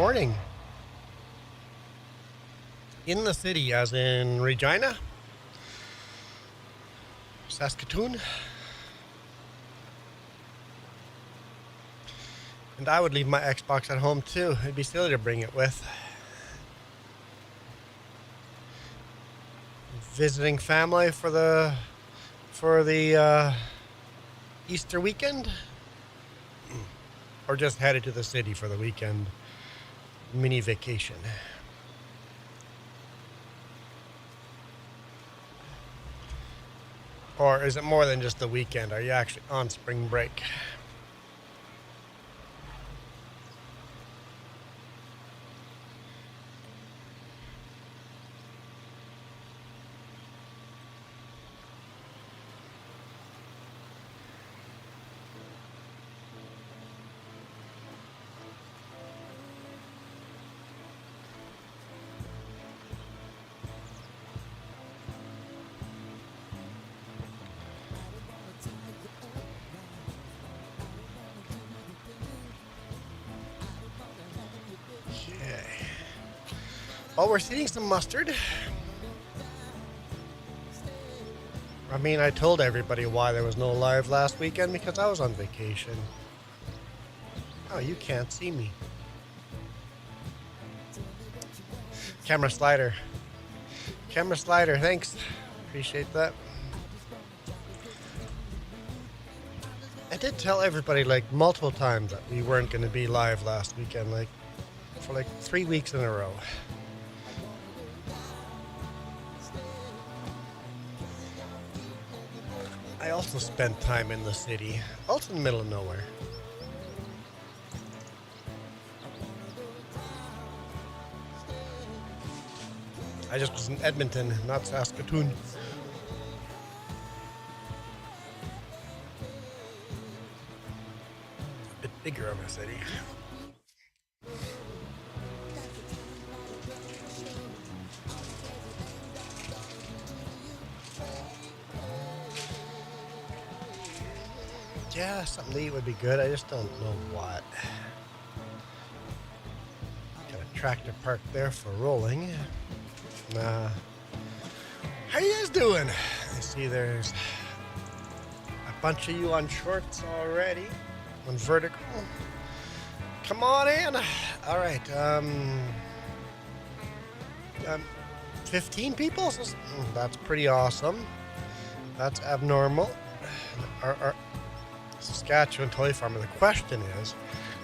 morning. In the city, as in Regina, Saskatoon. And I would leave my Xbox at home too. It'd be silly to bring it with. Visiting family for the Easter weekend, or just headed to the city for the weekend mini vacation. Or is it more than just the weekend? Are you actually on spring break? Oh, we're seeing some mustard. I mean, I told everybody why there was no live last weekend, because I was on vacation. Oh, you can't see me. Camera slider. Camera slider, thanks. Appreciate that. I did tell everybody like multiple times that we weren't going to be live last weekend, like for like 3 weeks in a row. I also spent time in the city, also in the middle of nowhere. I just was in Edmonton, not Saskatoon. A bit bigger of a city. Yeah, something to eat would be good. I just don't know what. Got a tractor parked there for rolling. How you guys doing? I see there's a bunch of you on shorts already. On vertical. Come on in. All right. 15 people? That's pretty awesome. That's abnormal. Our Saskatchewan toy farmer. The question is,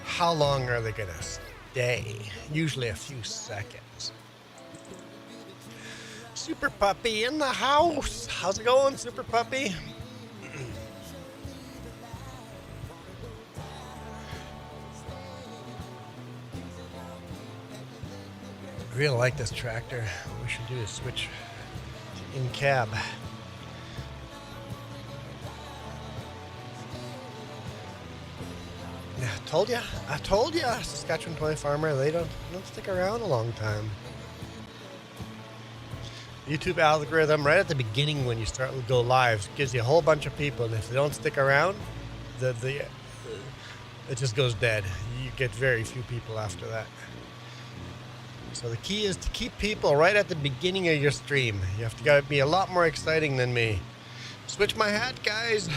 how long are they going to stay? Usually a few seconds. Super Puppy in the house. How's it going, Super Puppy? I really like this tractor. What we should do is switch to in cab. Yeah, I told you, Saskatchewan toy farmer, they don't stick around a long time. YouTube algorithm, right at the beginning when you start to go live, gives you a whole bunch of people, and if they don't stick around, it just goes dead. You get very few people after that. So the key is to keep people right at the beginning of your stream. You have to gotta be a lot more exciting than me. Switch my hat, guys.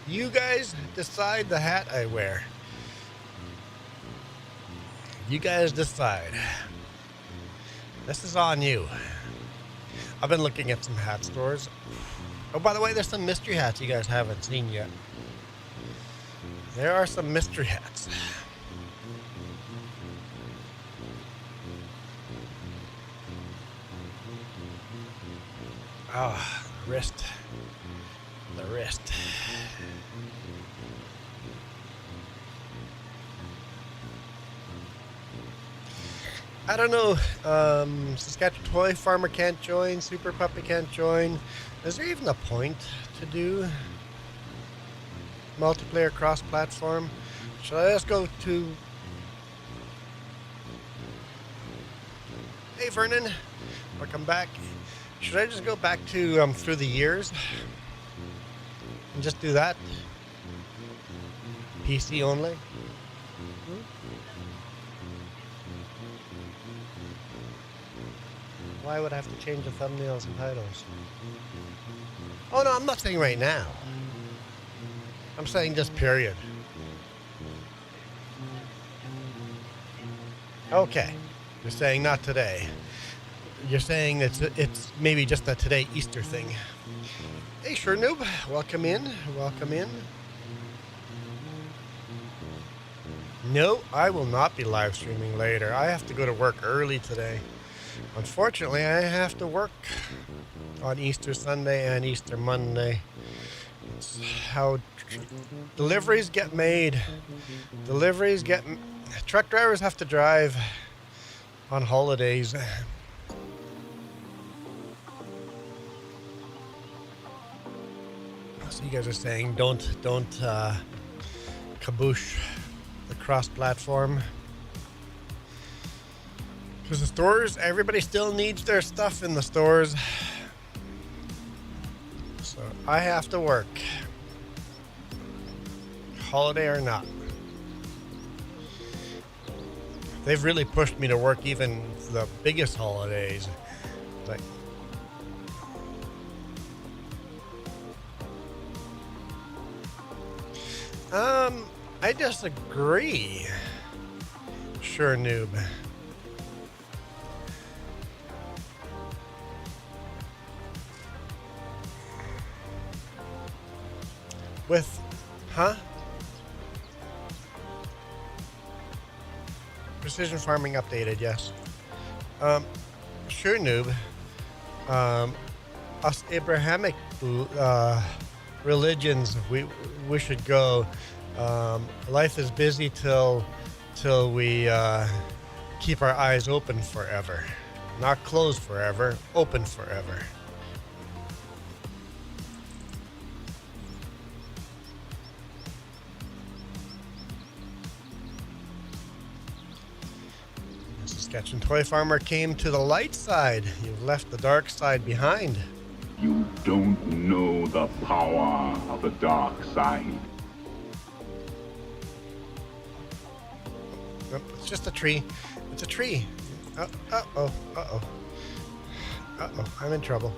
You guys decide the hat I wear. You guys decide. This is on you. I've been looking at some hat stores. Oh, by the way, there's some mystery hats you guys haven't seen yet. There are some mystery hats. Ah, oh, wrist. The wrist. I don't know. Saskatchewan Toy Farmer can't join. Super Puppy can't join. Is there even a point to do multiplayer cross-platform? Should I just go to... Hey, Vernon. Welcome back. Should I just go back to through the years and just do that? PC only? Why would I have to change the thumbnails and titles? Oh no, I'm not saying right now. I'm saying just period. Okay. You're saying not today. You're saying it's maybe just a today Easter thing. Hey, sure noob. Welcome in. Welcome in. No, I will not be live streaming later. I have to go to work early today. Unfortunately, I have to work on Easter Sunday and Easter Monday. It's how deliveries get made. Truck drivers have to drive on holidays. So you guys are saying don't kaboosh the cross-platform. Because the stores, everybody still needs their stuff in the stores. So I have to work. Holiday or not. They've really pushed me to work even the biggest holidays. Like, I disagree. Sure, noob. With, Precision farming updated, yes. Sure, noob. Us Abrahamic religions, we should go. Life is busy till we keep our eyes open forever. Not closed forever, open forever. Saskatchewan Toy Farmer came to the light side. You've left the dark side behind. You don't know the power of the dark side. Nope, it's just a tree. It's a tree. Uh-oh. I'm in trouble.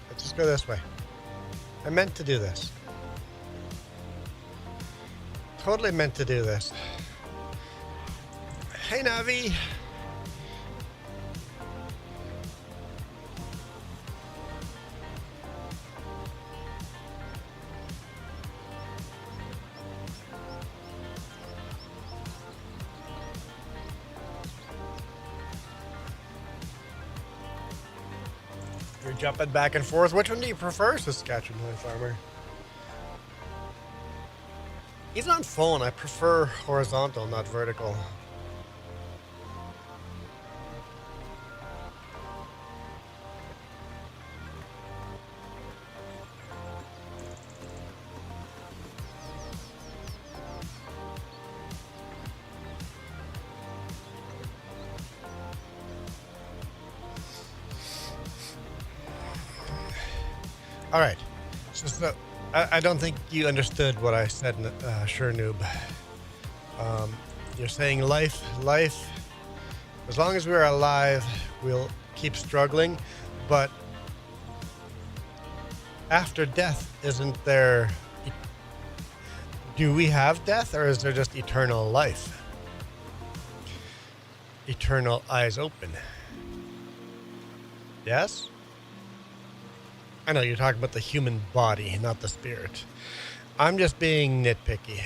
Let's just go this way. I meant to do this. Totally meant to do this. Hey, Navi. You're jumping back and forth. Which one do you prefer, Saskatchewan Toy Farmer? Even on phone, I prefer horizontal, not vertical. All right. So I don't think you understood what I said, sure noob. You're saying life, as long as we're alive, we'll keep struggling. But after death, isn't there... Do we have death, or is there just eternal life? Eternal eyes open. Yes? I know you're talking about the human body, not the spirit. I'm just being nitpicky.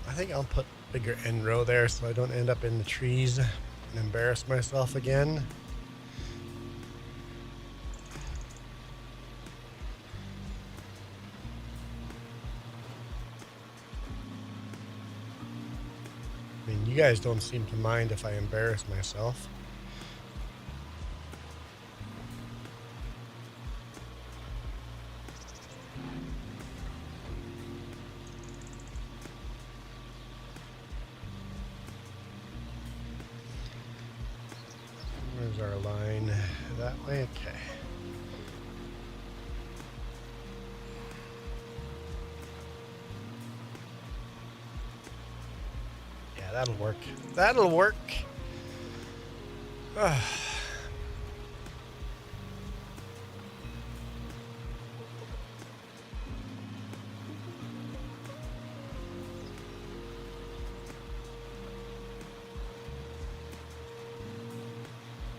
I think I'll put bigger end row there so I don't end up in the trees and embarrass myself again. I mean, you guys don't seem to mind if I embarrass myself. Where's our line? That way? Okay. Yeah, that'll work. That'll work.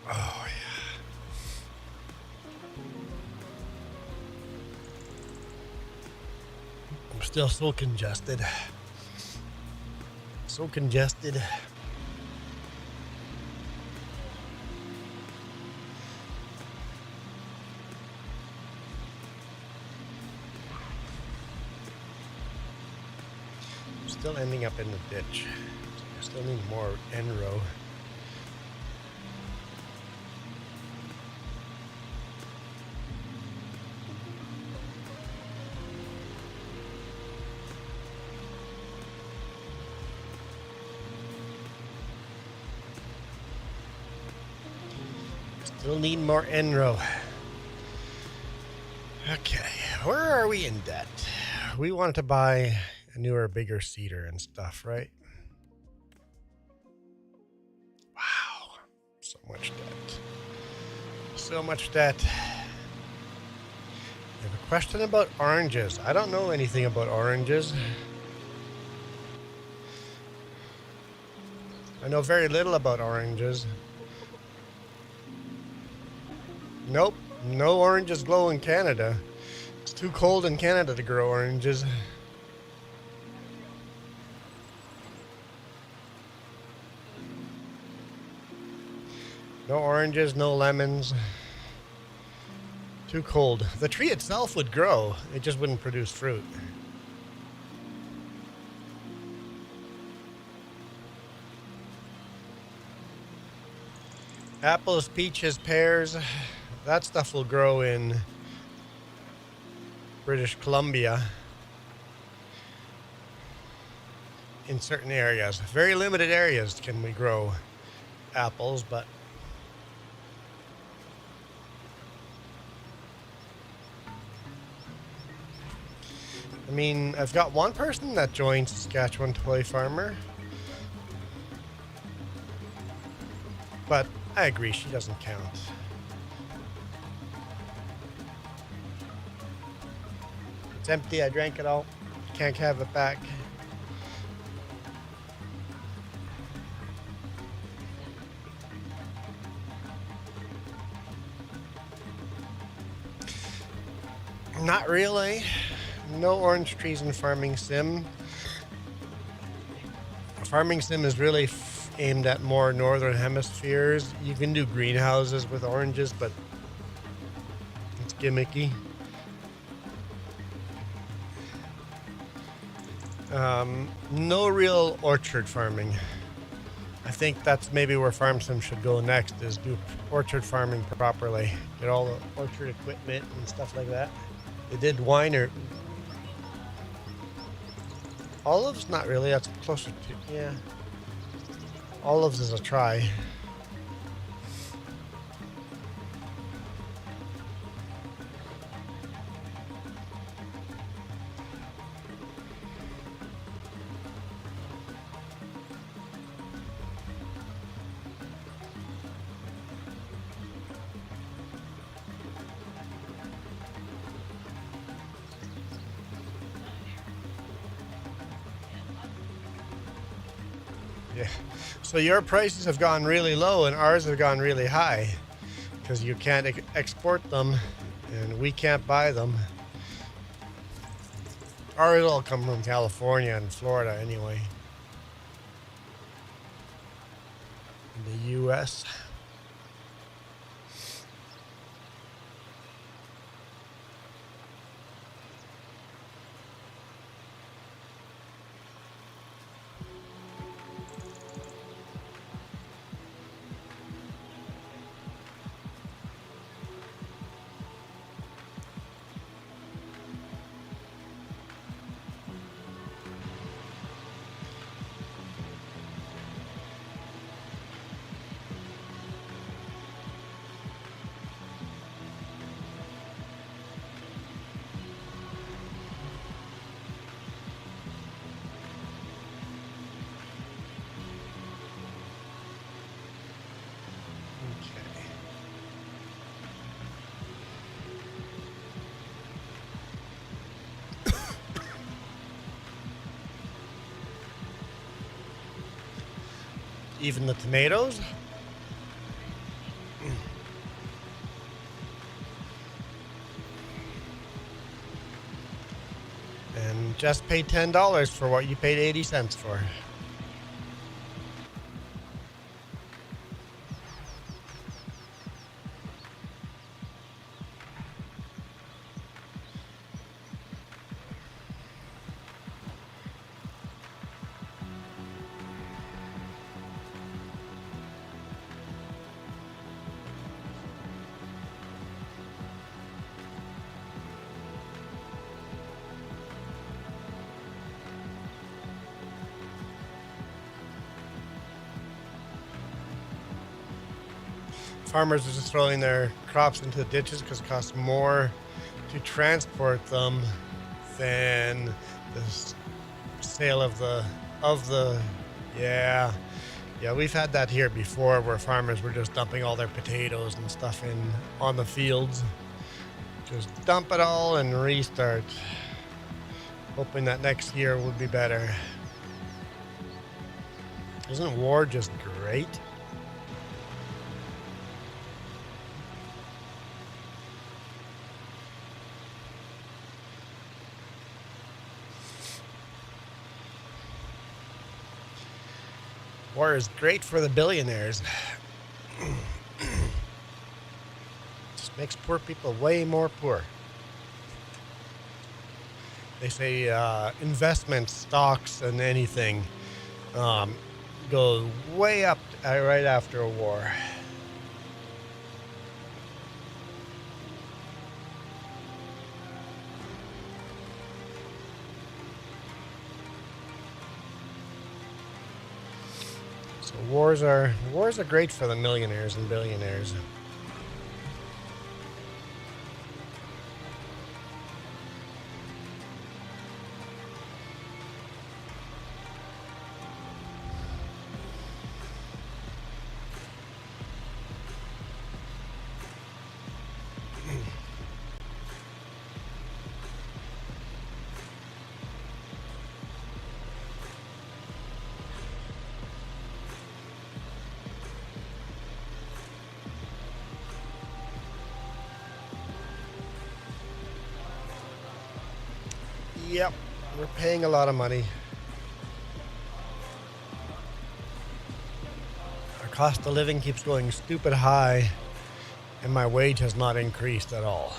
Oh, yeah. I'm still so congested. So congested. Still ending up in the ditch. I still need more end-row. Still need more end-row. Okay, where are we in debt? We wanted to buy a newer, bigger seeder and stuff, right? Wow, so much debt. So much debt. I have a question about oranges. I don't know anything about oranges. I know very little about oranges. Nope, no oranges grow in Canada. It's too cold in Canada to grow oranges. No oranges, no lemons. Too cold. The tree itself would grow, it just wouldn't produce fruit. Apples, peaches, pears, that stuff will grow in British Columbia. In certain areas. Very limited areas can we grow apples, but I mean, I've got one person that joined Saskatchewan Toy Farmer. But I agree, she doesn't count. It's empty, I drank it all. Can't have it back. Not really. No orange trees in Farming Sim. Farming Sim is really aimed at more northern hemispheres. You can do greenhouses with oranges, but it's gimmicky. No real orchard farming. I think that's maybe where Farm Sim should go next, is do orchard farming properly. Get all the orchard equipment and stuff like that. They did wine or olives? Not really. That's closer to, yeah. Olives is a try. Yeah. So your prices have gone really low and ours have gone really high because you can't export them and we can't buy them. Ours all come from California and Florida anyway. In the U.S. even the tomatoes. And just pay $10 for what you paid 80 cents for. Farmers are just throwing their crops into the ditches because it costs more to transport them than the sale of the yeah, we've had that here before where farmers were just dumping all their potatoes and stuff in on the fields. Just dump it all and restart, hoping that next year will be better. Isn't war just great? War is great for the billionaires. Just makes poor people way more poor. They say investment stocks and anything go way up right after a war. So wars are great for the millionaires and billionaires. Yep, we're paying a lot of money. Our cost of living keeps going stupid high, and my wage has not increased at all.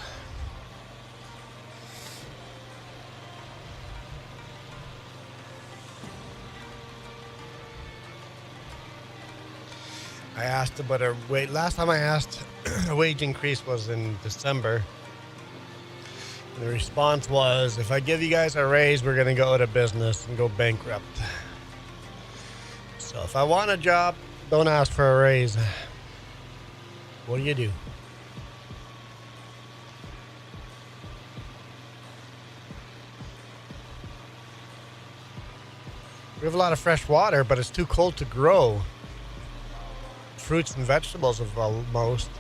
I asked about a wage. Last time I asked, a wage increase was in December. The response was, if I give you guys a raise, we're going to go out of business and go bankrupt. So if I want a job, don't ask for a raise. What do? We have a lot of fresh water, but it's too cold to grow fruits and vegetables of most.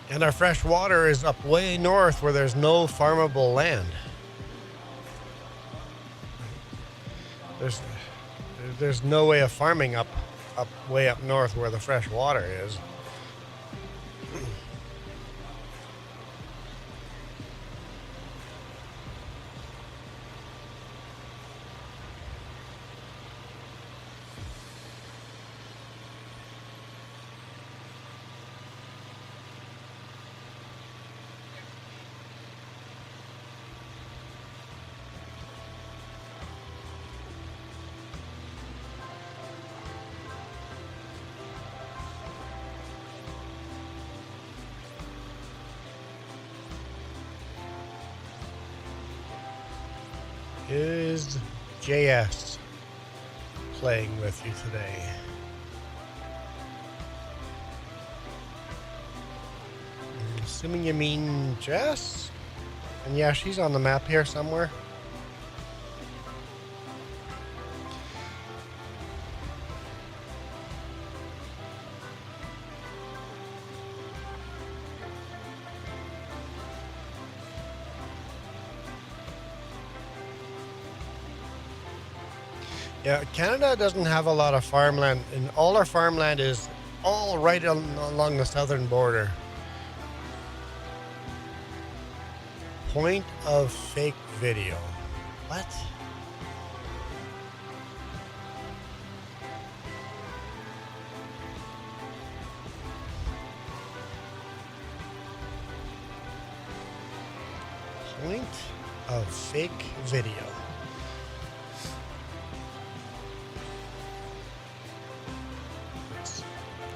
And our fresh water is up way north where there's no farmable land. There's no way of farming up way up north where the fresh water is. Is JS playing with you today? I'm assuming you mean Jess? And yeah, she's on the map here somewhere. Yeah, Canada doesn't have a lot of farmland, and all our farmland is all right along the southern border. Point of fake video. What? Point of fake video.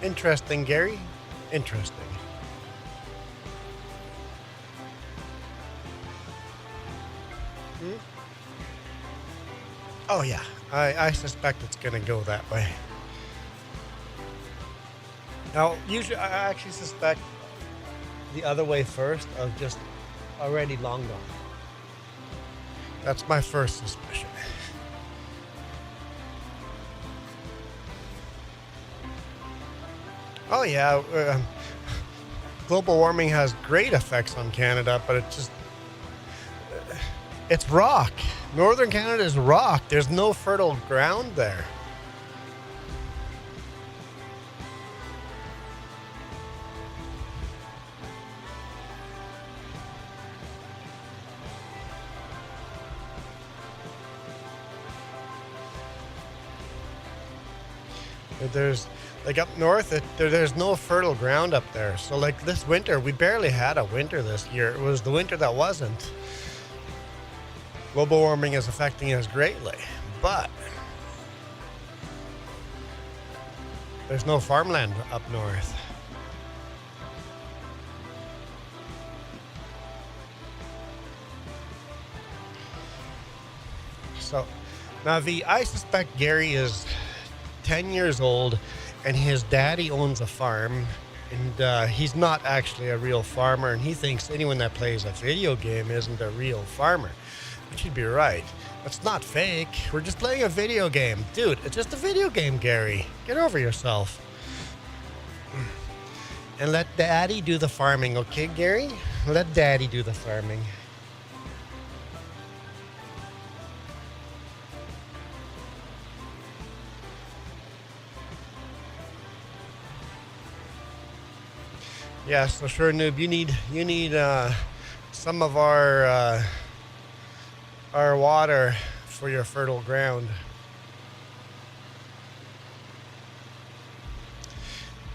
Interesting, Gary. Interesting. Oh yeah, I suspect it's gonna go that way. Now, usually I actually suspect the other way first of just already long gone. That's my first suspicion. Oh yeah, global warming has great effects on Canada, but it's rock. Northern Canada is rock. There's no fertile ground there. There's like up north, there's no fertile ground up there. So like this winter, we barely had a winter this year. It was the winter that wasn't. Global warming is affecting us greatly, but there's no farmland up north. So, Navi, I suspect Gary is 10 years old and his daddy owns a farm, and he's not actually a real farmer, and he thinks anyone that plays a video game isn't a real farmer. But you'd be right. It's not fake. We're just playing a video game. Dude, it's just a video game, Gary. Get over yourself. And let Daddy do the farming, okay, Gary? Let Daddy do the farming. Yeah, so sure, noob, you need some of our water for your fertile ground.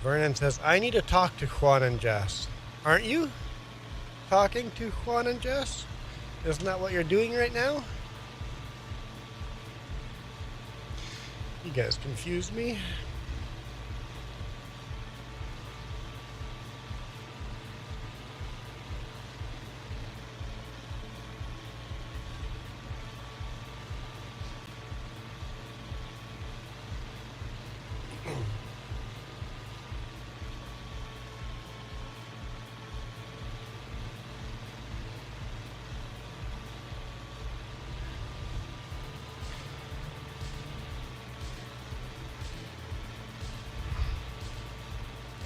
Vernon says, I need to talk to Juan and Jess. Aren't you talking to Juan and Jess? Isn't that what you're doing right now? You guys confuse me.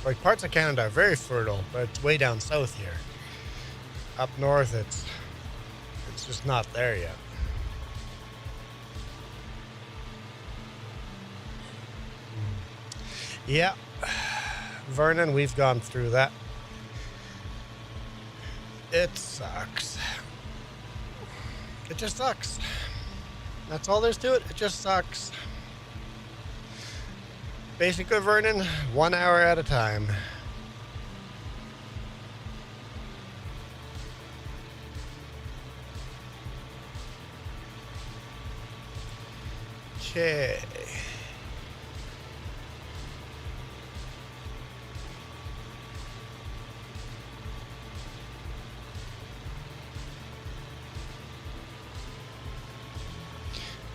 Like parts of Canada are very fertile, but it's way down south here. Up north, it's just not there yet. Yeah, Vernon, we've gone through that. It sucks. It just sucks. That's all there's to it. It just sucks. Basically, Vernon, 1 hour at a time. Okay.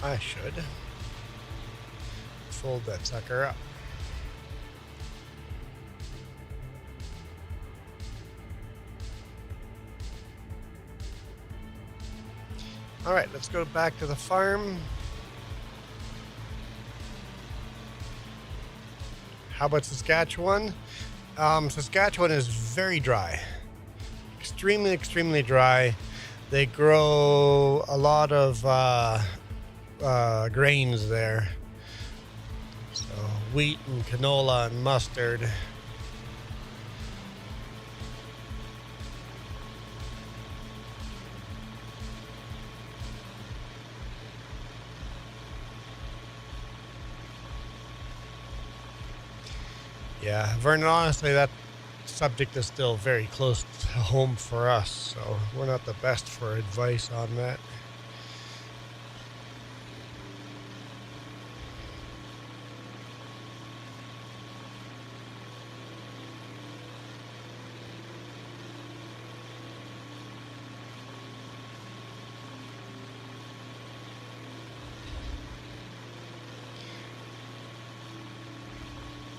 I should fold that sucker up. All right, let's go back to the farm. How about Saskatchewan? Saskatchewan is very dry. Extremely, extremely dry. They grow a lot of grains there. So wheat and canola and mustard. Yeah, Vernon, honestly, that subject is still very close to home for us, so we're not the best for advice on that.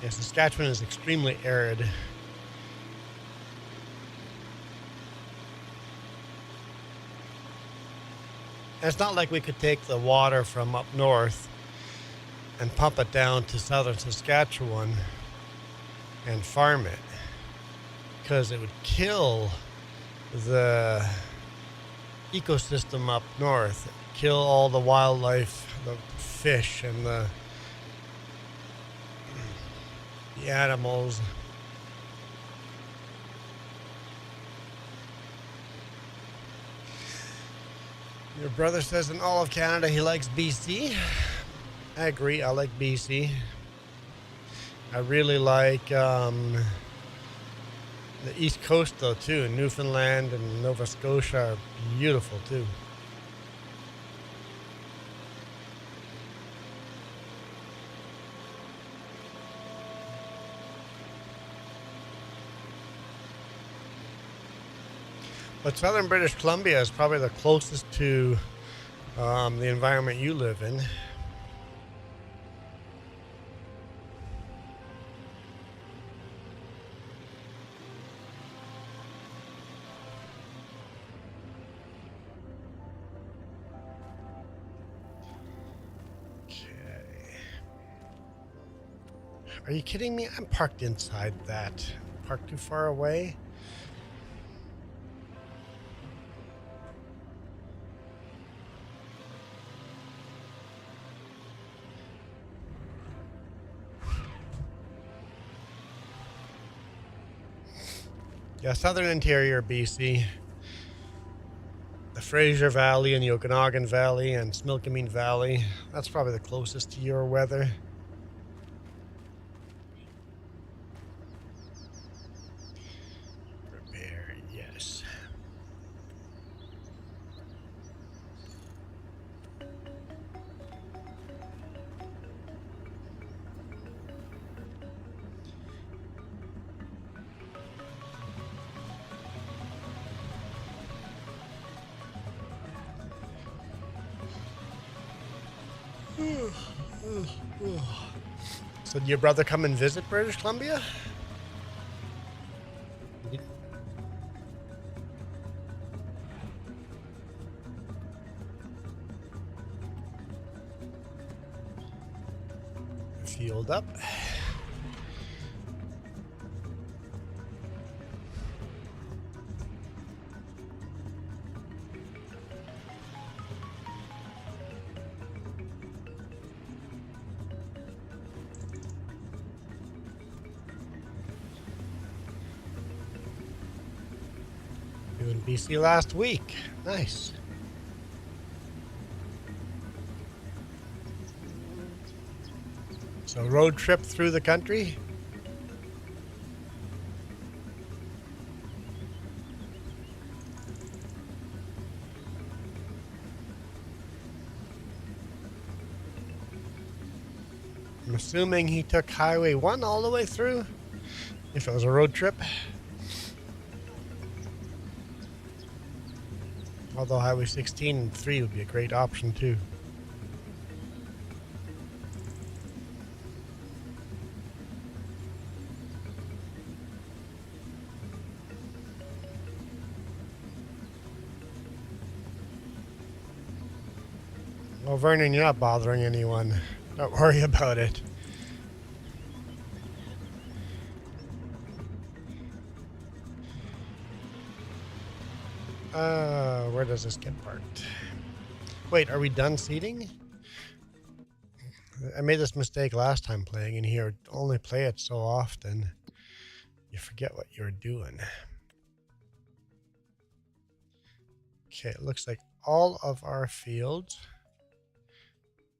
Yeah, Saskatchewan is extremely arid. And it's not like we could take the water from up north and pump it down to southern Saskatchewan and farm it, because it would kill the ecosystem up north, kill all the wildlife, the fish and the animals. Your brother says in all of Canada he likes BC. I agree, I like BC. I really like the East Coast though too. Newfoundland and Nova Scotia are beautiful too. But southern British Columbia is probably the closest to the environment you live in. Okay. Are you kidding me? I'm parked inside that. Parked too far away? Yeah, southern interior BC. The Fraser Valley and the Okanagan Valley and Smilkameen Valley. That's probably the closest to your weather. Repair, yes. So did your brother come and visit British Columbia? Fueled up. In BC last week. Nice. So road trip through the country. I'm assuming he took Highway 1 all the way through, if it was a road trip. Although Highway 16 and 3 would be a great option too. Well, Vernon, you're not bothering anyone. Don't worry about it. Where does this get parked? Wait, are we done seating? I made this mistake last time playing in here. Only play it so often, you forget what you're doing. Okay, it looks like all of our fields,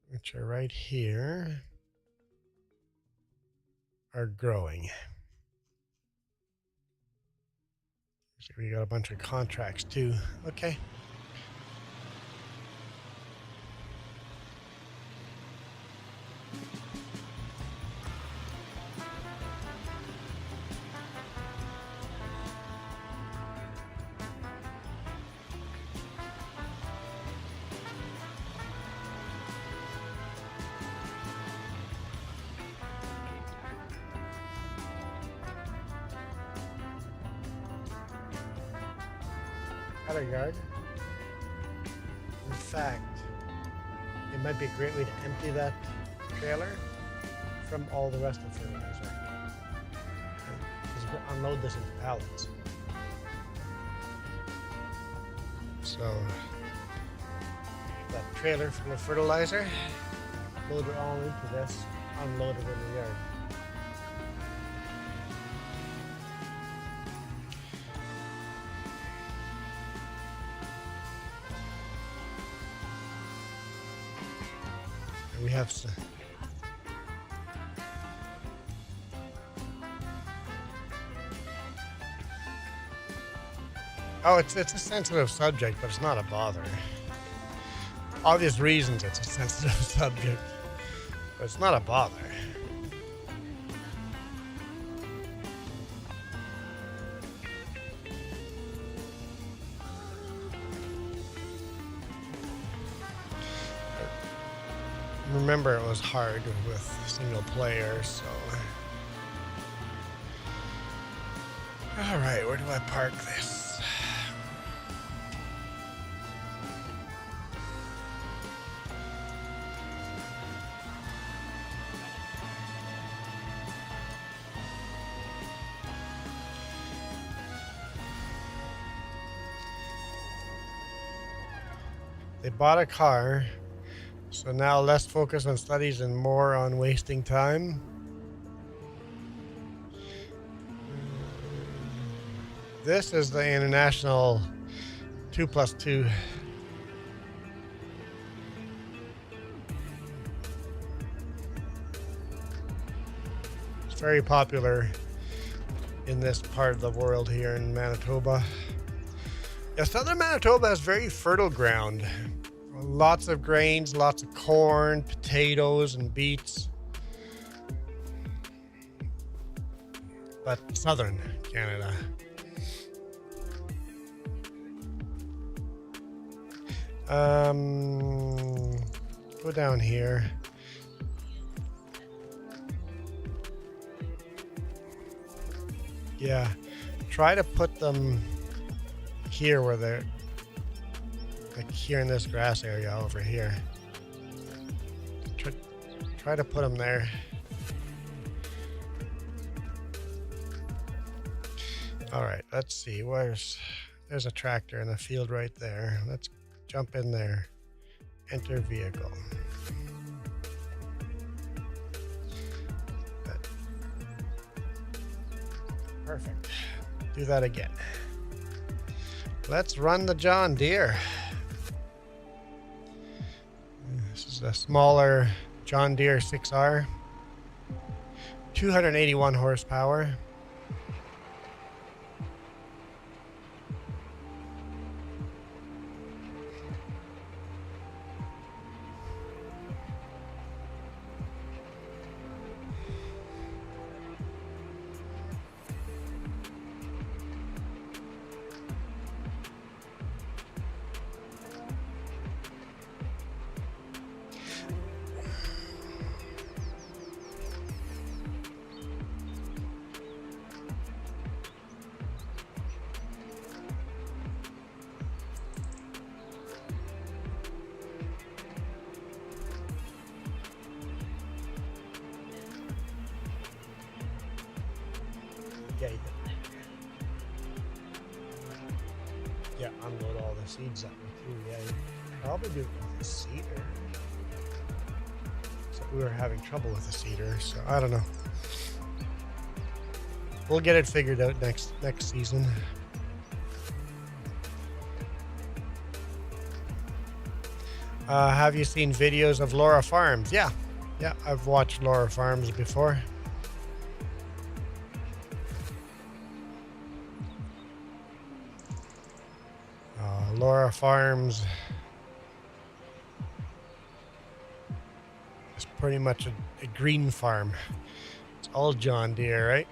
which are right here, are growing. So we got a bunch of contracts too. Okay. Other yard. In fact, it might be a great way to empty that trailer from all the rest of the fertilizer. Just unload this into pallets. So that trailer full of fertilizer, load it all into this, unload it in the yard. We have to. Oh, it's a sensitive subject, but it's not a bother. Obvious reasons it's a sensitive subject, but it's not a bother. Remember, it was hard with single player, so. All right, where do I park this? They bought a car. So now less focus on studies and more on wasting time. This is the international 2+2. It's very popular in this part of the world here in Manitoba. Yeah, southern Manitoba has very fertile ground. Lots of grains, lots of corn, potatoes, and beets. But southern Canada. Go down here. Yeah, try to put them here where they're like here in this grass area over here. Try to put them there. All right, let's see. There's a tractor in a field right there. Let's jump in there. Enter vehicle. Perfect. Do that again. Let's run the John Deere. This is a smaller John Deere 6R. 281 horsepower. Yeah, unload all the seeds up too. Yeah, you probably do it with a seeder. So we were having trouble with the seeder, so I don't know. We'll get it figured out next season. Have you seen videos of Laura Farms? Yeah, I've watched Laura Farms before. Laura Farms is pretty much a green farm. It's all John Deere, right?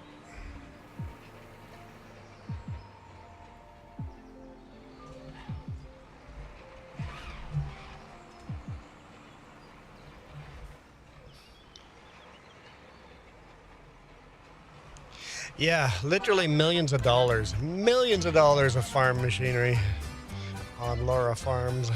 Yeah, literally millions of dollars of farm machinery on Laura Farms.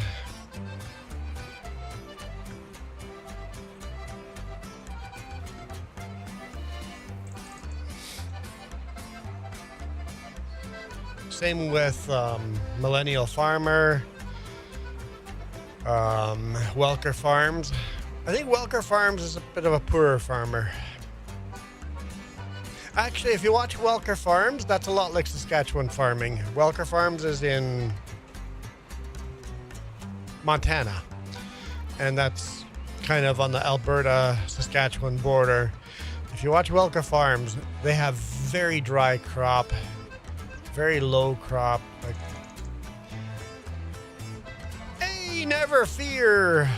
Same with Millennial Farmer, Welker Farms. I think Welker Farms is a bit of a poorer farmer. Actually, if you watch Welker Farms, that's a lot like Saskatchewan farming. Welker Farms is in Montana, and that's kind of on the Alberta-Saskatchewan border. If you watch Welker Farms, they have very dry crop, very low crop. Like, hey, never fear,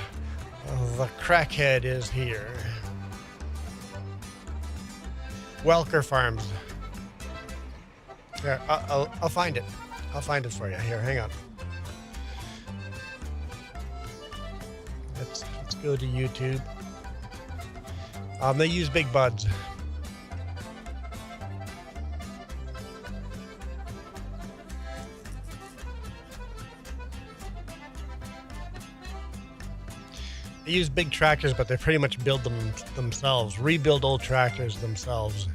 the crackhead is here. Welker Farms. Here, I'll find it. I'll find it for you. Here, hang on. Let's go to YouTube. They use big buds. They use big tractors, but they pretty much build them themselves, rebuild old tractors themselves.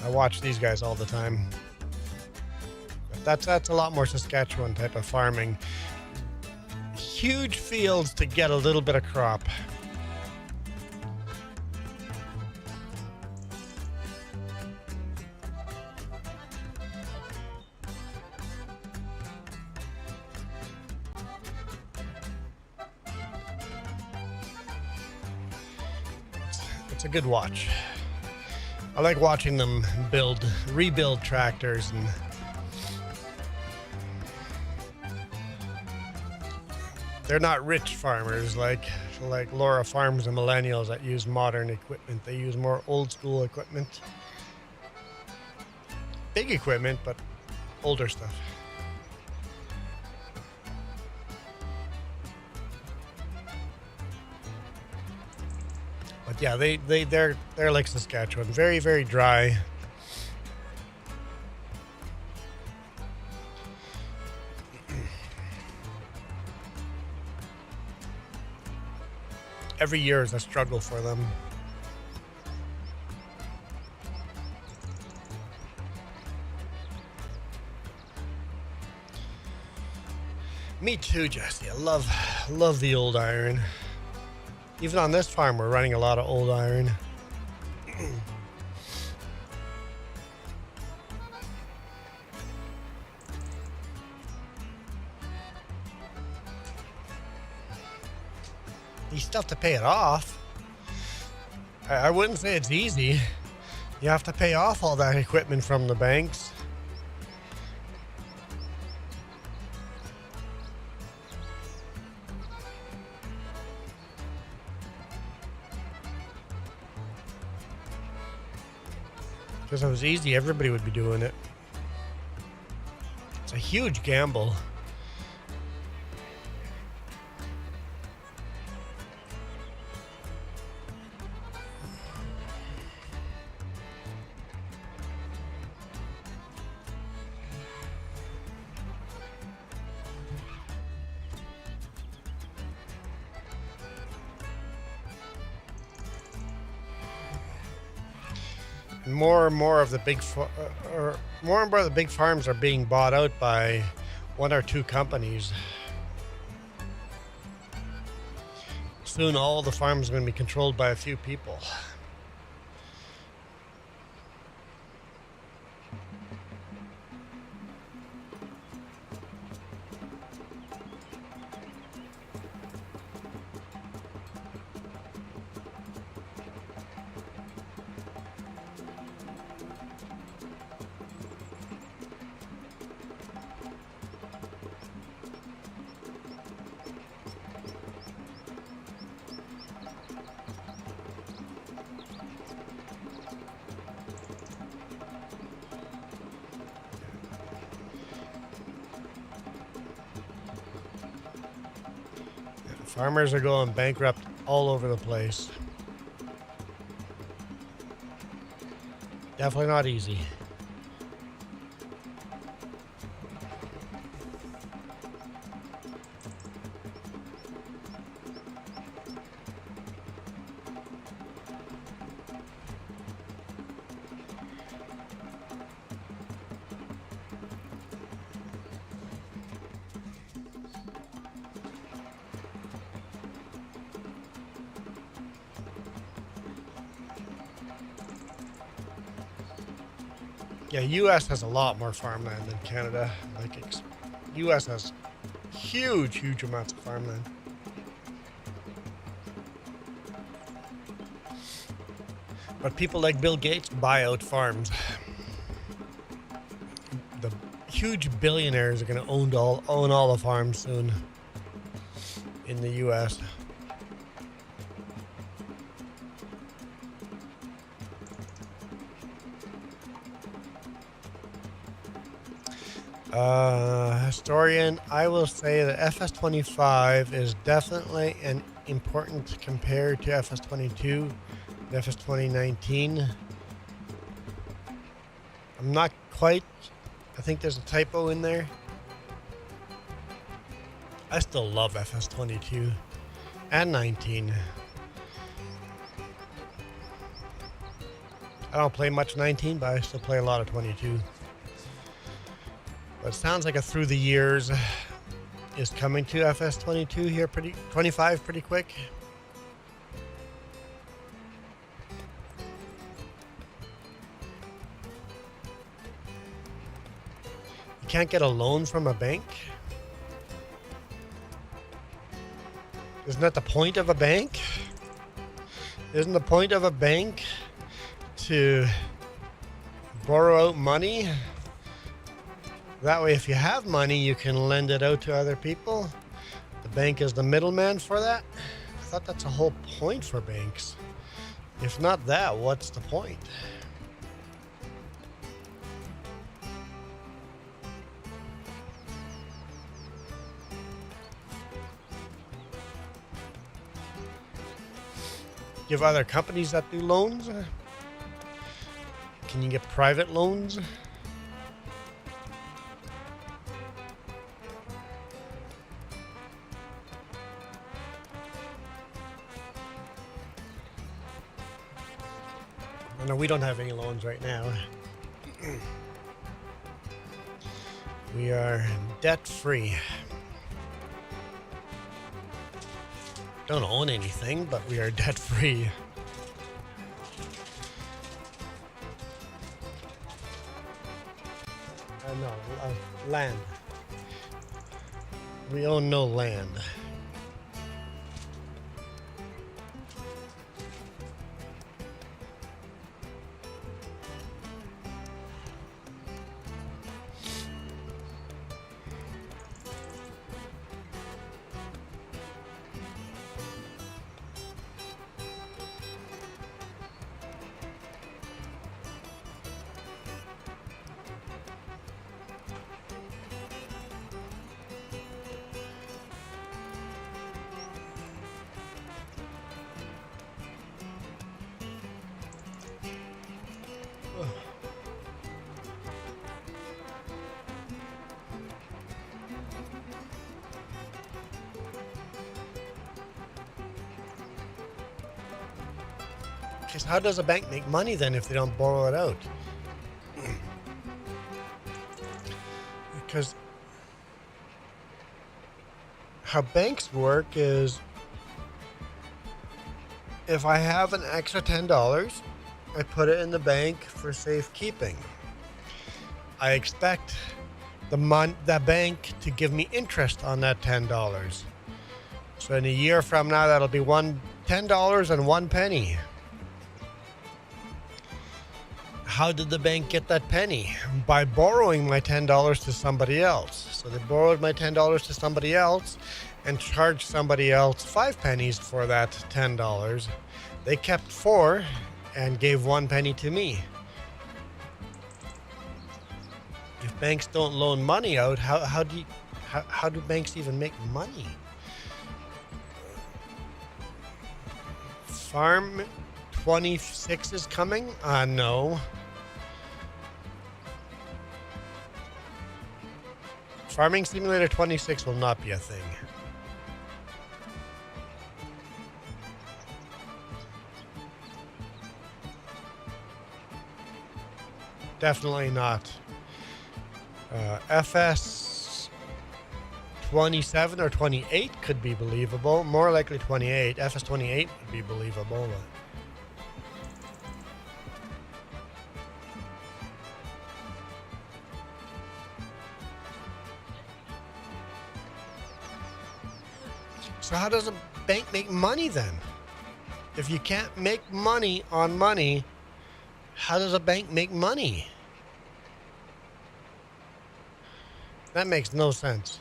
I watch these guys all the time. That's a lot more Saskatchewan type of farming. Huge fields to get a little bit of crop. It's a good watch. I like watching them rebuild tractors, and they're not rich farmers like Laura Farms and Millennials that use modern equipment. They use more old school equipment. Big equipment, but older stuff. But yeah, they're like Saskatchewan, very, very dry. Every year is a struggle for them. Me too, Jesse. I love the old iron. Even on this farm, we're running a lot of old iron. You still have to pay it off. I wouldn't say it's easy. You have to pay off all that equipment from the banks. Because if it was easy, everybody would be doing it. It's a huge gamble. More and more of the big More and more the big farms are being bought out by one or two companies. Soon all the farms are going to be controlled by a few people. Farmers are going bankrupt all over the place. Definitely not easy. Yeah, U.S. has a lot more farmland than Canada. Like, U.S. has huge amounts of farmland. But people like Bill Gates buy out farms. The huge billionaires are going to own all the farms soon in the U.S. Historian, I will say that FS25 is definitely an important compared to FS22, FS 2019. I'm not quite. I think there's a typo in there. I still love FS22 and 19. I don't play much 19, but I still play a lot of 22. But it sounds like a through the years is coming to FS22 here 25 pretty quick. You can't get a loan from a bank? Isn't that the point of a bank? Isn't the point of a bank to borrow out money? That way, if you have money, you can lend it out to other people. The bank is the middleman for that. I thought that's the whole point for banks. If not that, what's the point? You have other companies that do loans? Can you get private loans? No, we don't have any loans right now. We are debt-free. Don't own anything, but we are debt-free. No, land. We own no land. Okay, so how does a bank make money then if they don't borrow it out? Because how banks work is if I have an extra $10, I put it in the bank for safekeeping. I expect the bank to give me interest on that $10. So in a year from now, that'll be $10 and 1 penny. How did the bank get that penny? By borrowing my $10 to somebody else. So they borrowed my $10 to somebody else and charged somebody else 5 pennies for that $10. They kept 4 and gave 1 penny to me. If banks don't loan money out, how do banks even make money? Farm 26 is coming? No. Farming Simulator 26 will not be a thing. Definitely not. FS 27 or 28 could be believable. More likely 28. FS 28 would be believable. So how does a bank make money then? If you can't make money on money, how does a bank make money? That makes no sense.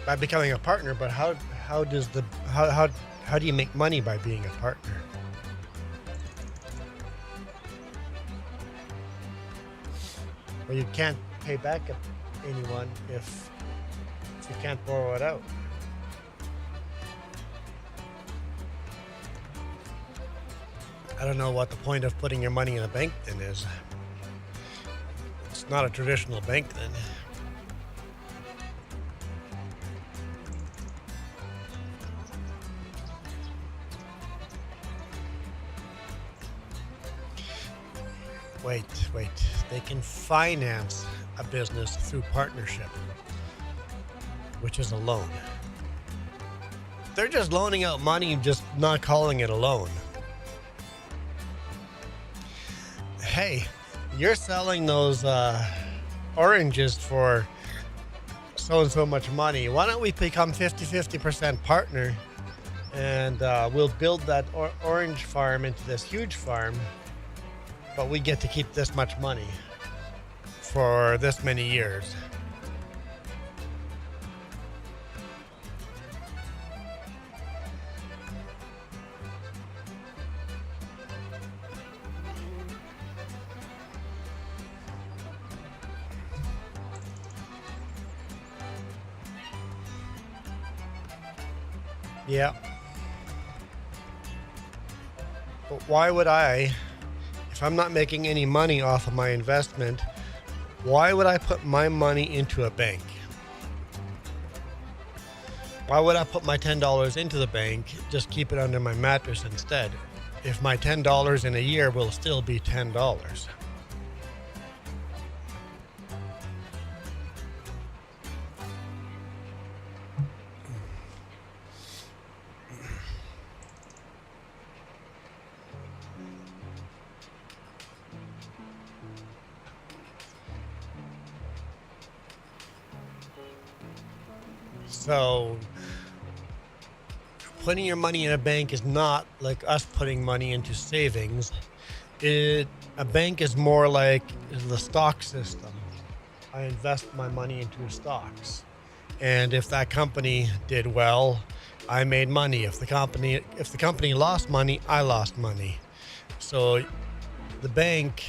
By becoming a partner, but how do you make money by being a partner? Well, you can't pay back anyone if you can't borrow it out. I don't know what the point of putting your money in a bank then is. It's not a traditional bank then. Wait. They can finance a business through partnership, which is a loan. They're just loaning out money, just not calling it a loan. Hey, you're selling those oranges for so and so much money. Why don't we become 50% partner, and we'll build that orange farm into this huge farm, but we get to keep this much money for this many years. Yeah. But why would I, if I'm not making any money off of my investment, why would I put my money into a bank? Why would I put my $10 into the bank, just keep it under my mattress instead, if my $10 in a year will still be $10? So putting your money in a bank is not like us putting money into savings. A bank is more like the stock system. I invest my money into stocks, and if that company did well, I made money. If the company lost money, I lost money. So the bank,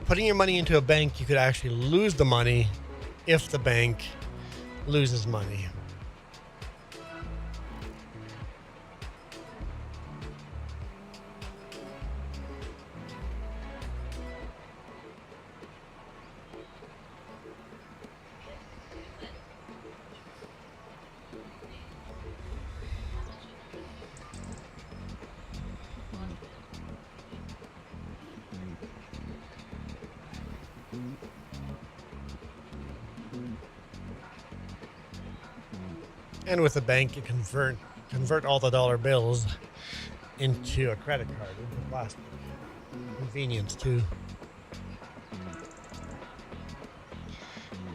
putting your money into a bank, you could actually lose the money if the bank loses money. And with a bank, you convert all the dollar bills into a credit card, into plastic. Convenience too.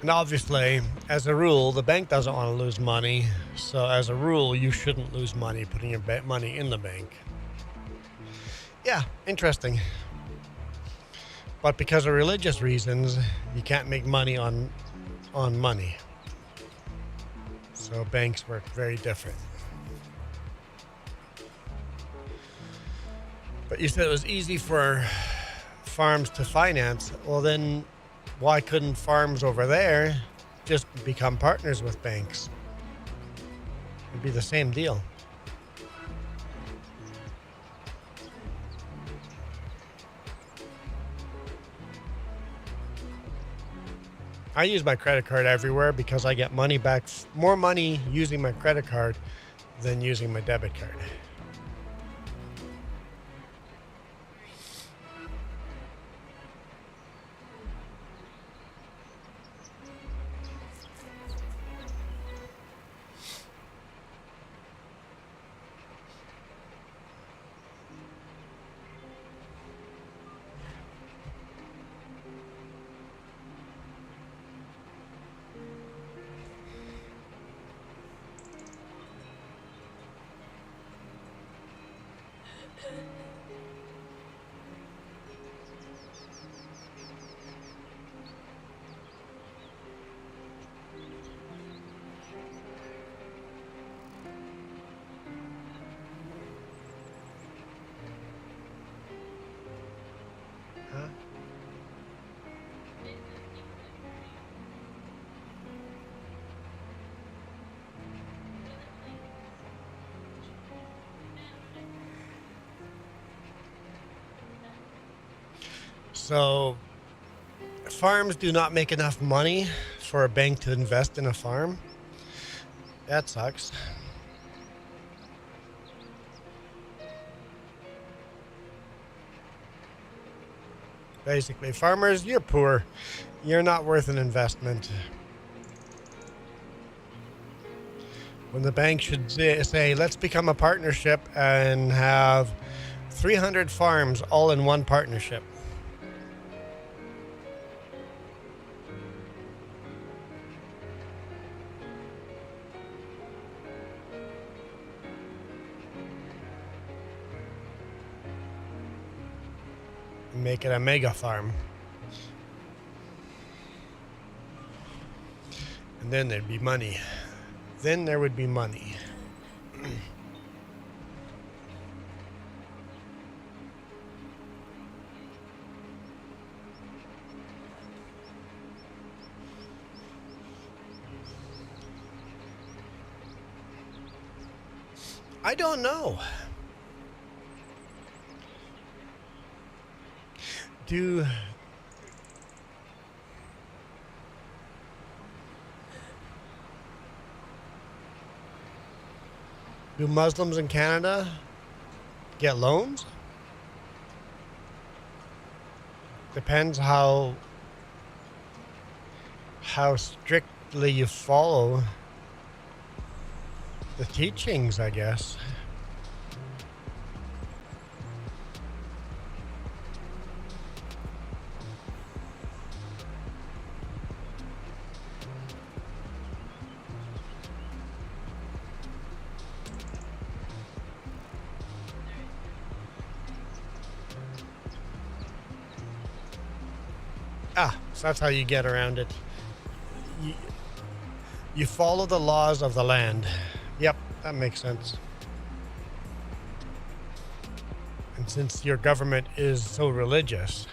And obviously, as a rule, the bank doesn't want to lose money. So as a rule, you shouldn't lose money putting your money in the bank. Yeah, interesting. But because of religious reasons, you can't make money on money. So banks work very different. But you said it was easy for farms to finance. Well, then why couldn't farms over there just become partners with banks? It'd be the same deal. I use my credit card everywhere because I get money back, more money using my credit card than using my debit card. Huh? So farms do not make enough money for a bank to invest in a farm. That sucks. Basically, farmers, you're poor. You're not worth an investment. When the bank should say, let's become a partnership and have 300 farms all in one partnership. Make it a mega farm. And then there'd be money. Then there would be money. I don't know. Do Muslims in Canada get loans? Depends how strictly you follow the teachings, I guess. So that's how you get around it. You follow the laws of the land. Yep, that makes sense. And since your government is so religious,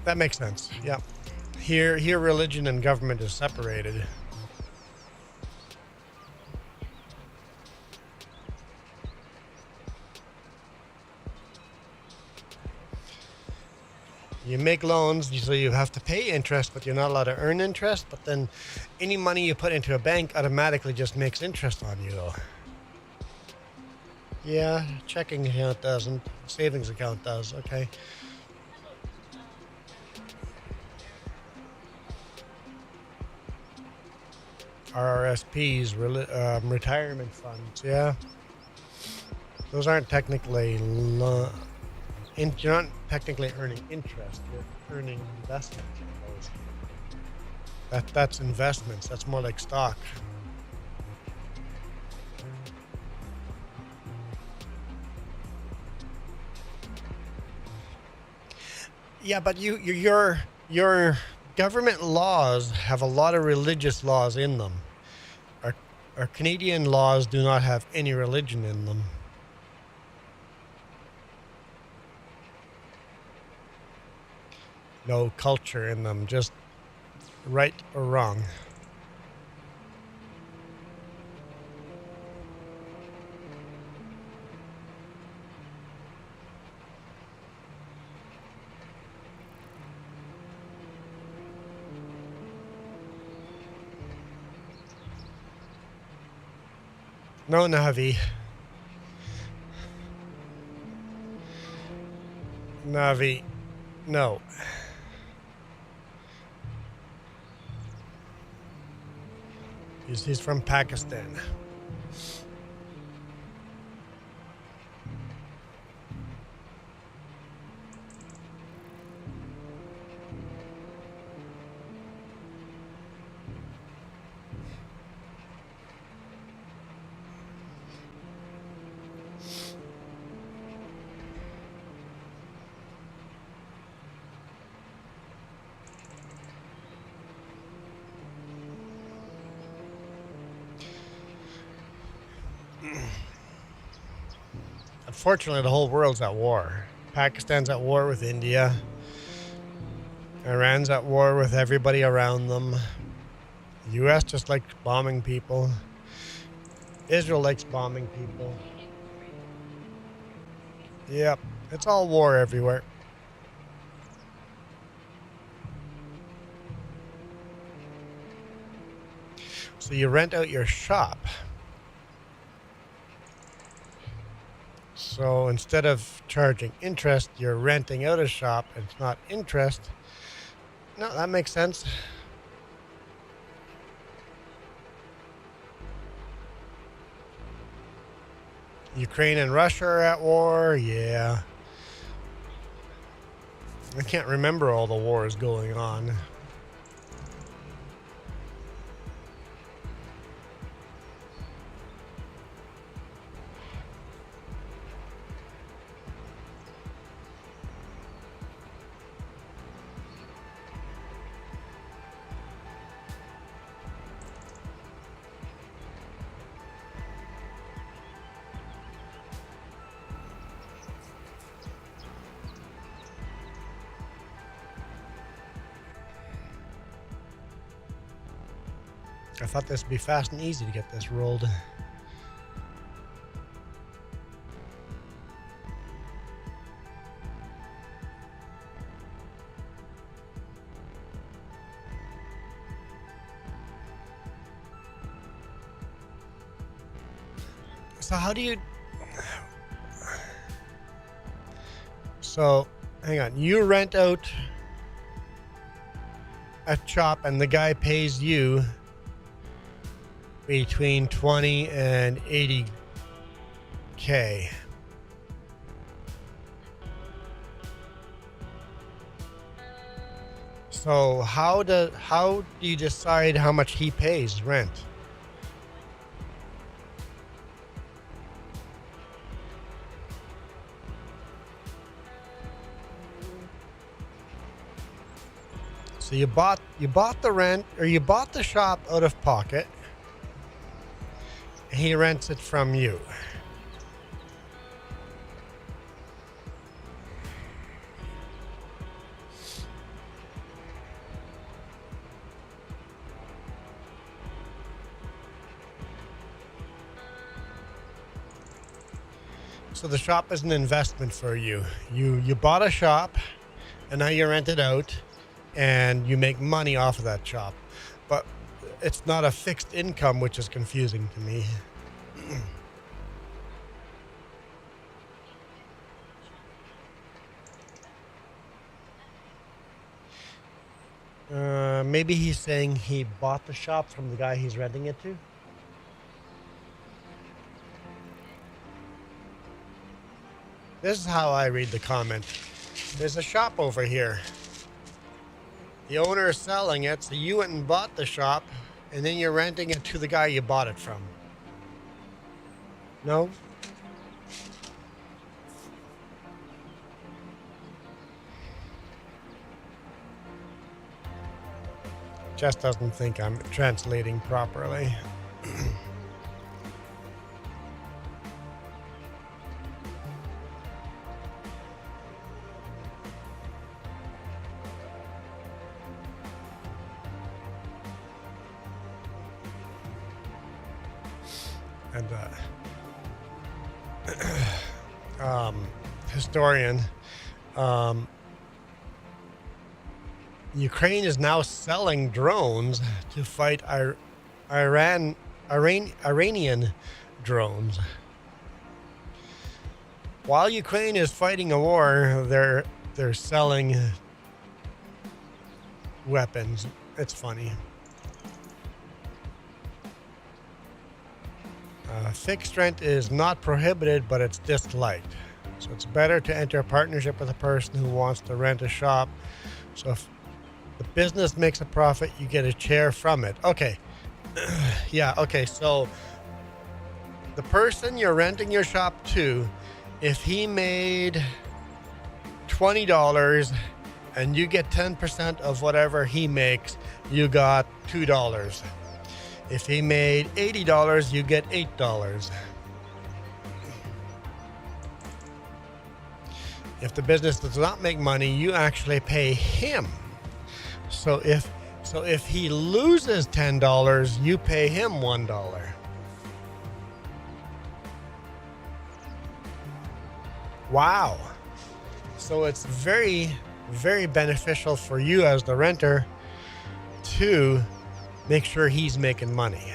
that makes sense. Yep. Here religion and government is separated. You make loans, so you have to pay interest, but you're not allowed to earn interest. But then any money you put into a bank automatically just makes interest on you, though. Yeah, checking account doesn't. Savings account does. Okay. RRSPs, retirement funds. Yeah, those aren't technically you're not technically earning interest. You're earning investment. I suppose. That's investments. That's more like stock. Yeah, but your government laws have a lot of religious laws in them. Our Canadian laws do not have any religion in them. No culture in them, just right or wrong. No, Navi. Navi. No. He's from Pakistan. Unfortunately, the whole world's at war. Pakistan's at war with India. Iran's at war with everybody around them. The U.S. just likes bombing people. Israel likes bombing people. Yep, it's all war everywhere. So you rent out your shop. So instead of charging interest, you're renting out a shop. It's not interest. No, that makes sense. Ukraine and Russia are at war. Yeah. I can't remember all the wars going on. I thought this would be fast and easy to get this rolled. So how do you... So, hang on. You rent out a shop and the guy pays you between 20 and 80K. So how do you decide how much he pays rent? So you bought the rent, or you bought the shop out of pocket. He rents it from you. So the shop is an investment for you. You bought a shop and now you rent it out and you make money off of that shop. But it's not a fixed income, which is confusing to me. Maybe he's saying he bought the shop from the guy he's renting it to. This is how I read the comment. There's a shop over here. The owner is selling it, so you went and bought the shop, and then you're renting it to the guy you bought it from. No? Jess doesn't think I'm translating properly. And historian, Ukraine is now selling drones to fight Iranian drones. While Ukraine is fighting a war, they're selling weapons. It's funny. Fixed rent is not prohibited, but it's disliked. So it's better to enter a partnership with a person who wants to rent a shop. So if the business makes a profit, you get a share from it. Okay. Yeah, okay. So the person you're renting your shop to, if he made $20 and you get 10% of whatever he makes, you got $2. If he made $80, you get $8. If the business does not make money, you actually pay him. So if he loses $10, you pay him $1. Wow. So it's very, very beneficial for you as the renter to make sure he's making money.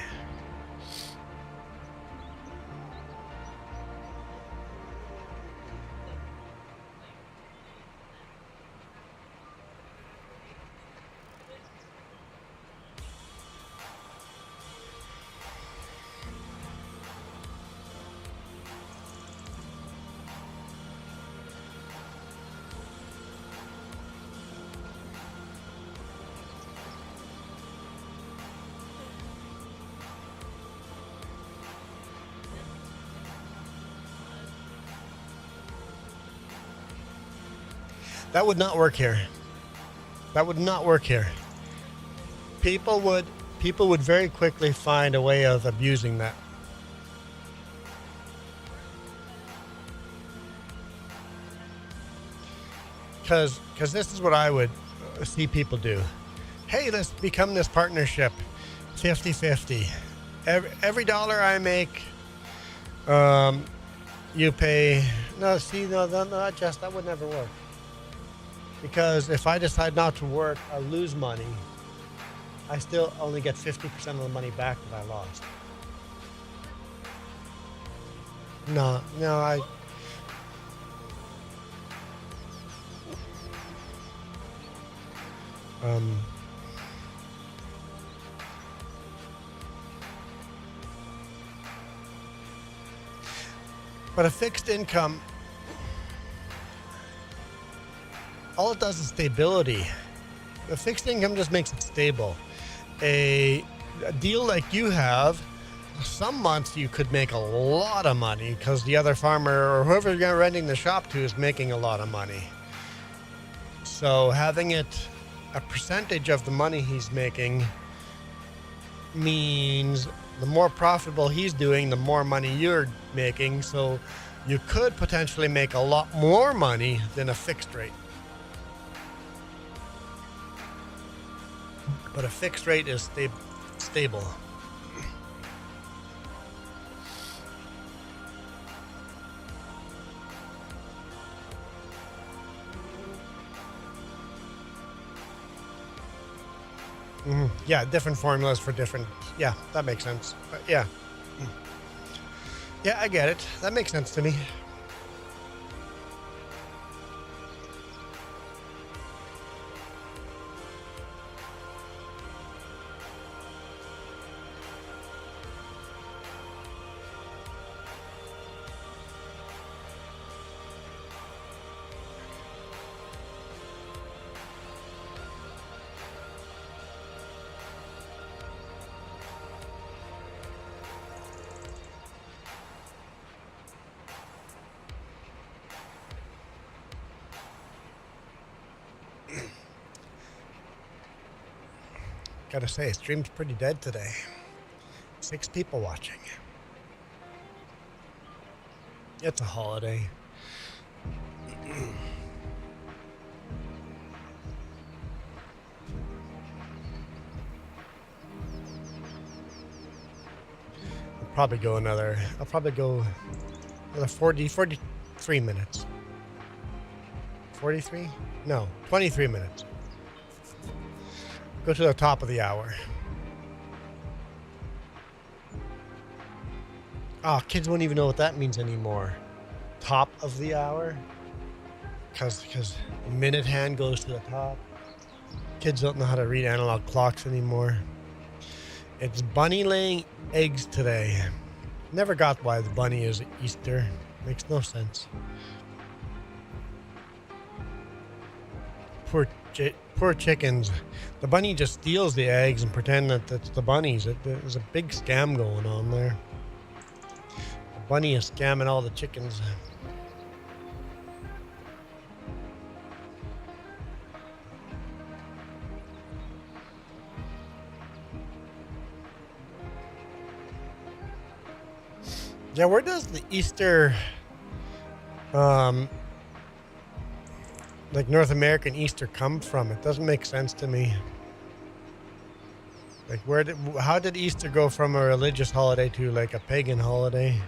That would not work here. That would not work here. People would very quickly find a way of abusing that. Because this is what I would see people do. Hey, let's become this partnership 50-50. Every dollar I make, you pay. No, Jess, that would never work. Because if I decide not to work, I lose money. I still only get 50% of the money back that I lost. No, but a fixed income, all it does is stability. The fixed income just makes it stable. A deal like you have, some months you could make a lot of money because the other farmer or whoever you're renting the shop to is making a lot of money. So having it a percentage of the money he's making means the more profitable he's doing, the more money you're making. So you could potentially make a lot more money than a fixed rate. But a fixed rate is stable. Mm-hmm. Yeah, different formulas for different. Yeah, that makes sense. But yeah. Yeah, I get it. That makes sense to me. Gotta say, stream's pretty dead today. 6 people watching. It's a holiday. I'll probably go another 43 minutes. 43? No, 23 minutes. Go to the top of the hour. Oh, kids won't even know what that means anymore. Top of the hour? Because minute hand goes to the top. Kids don't know how to read analog clocks anymore. It's bunny laying eggs today. Never got why the bunny is Easter. Makes no sense. Poor chickens. The bunny just steals the eggs and pretend that it's the bunnies. There's a big scam going on there. The bunny is scamming all the chickens. Yeah, where does the Easter, like North American Easter come from? It doesn't make sense to me. Like, how did Easter go from a religious holiday to like a pagan holiday?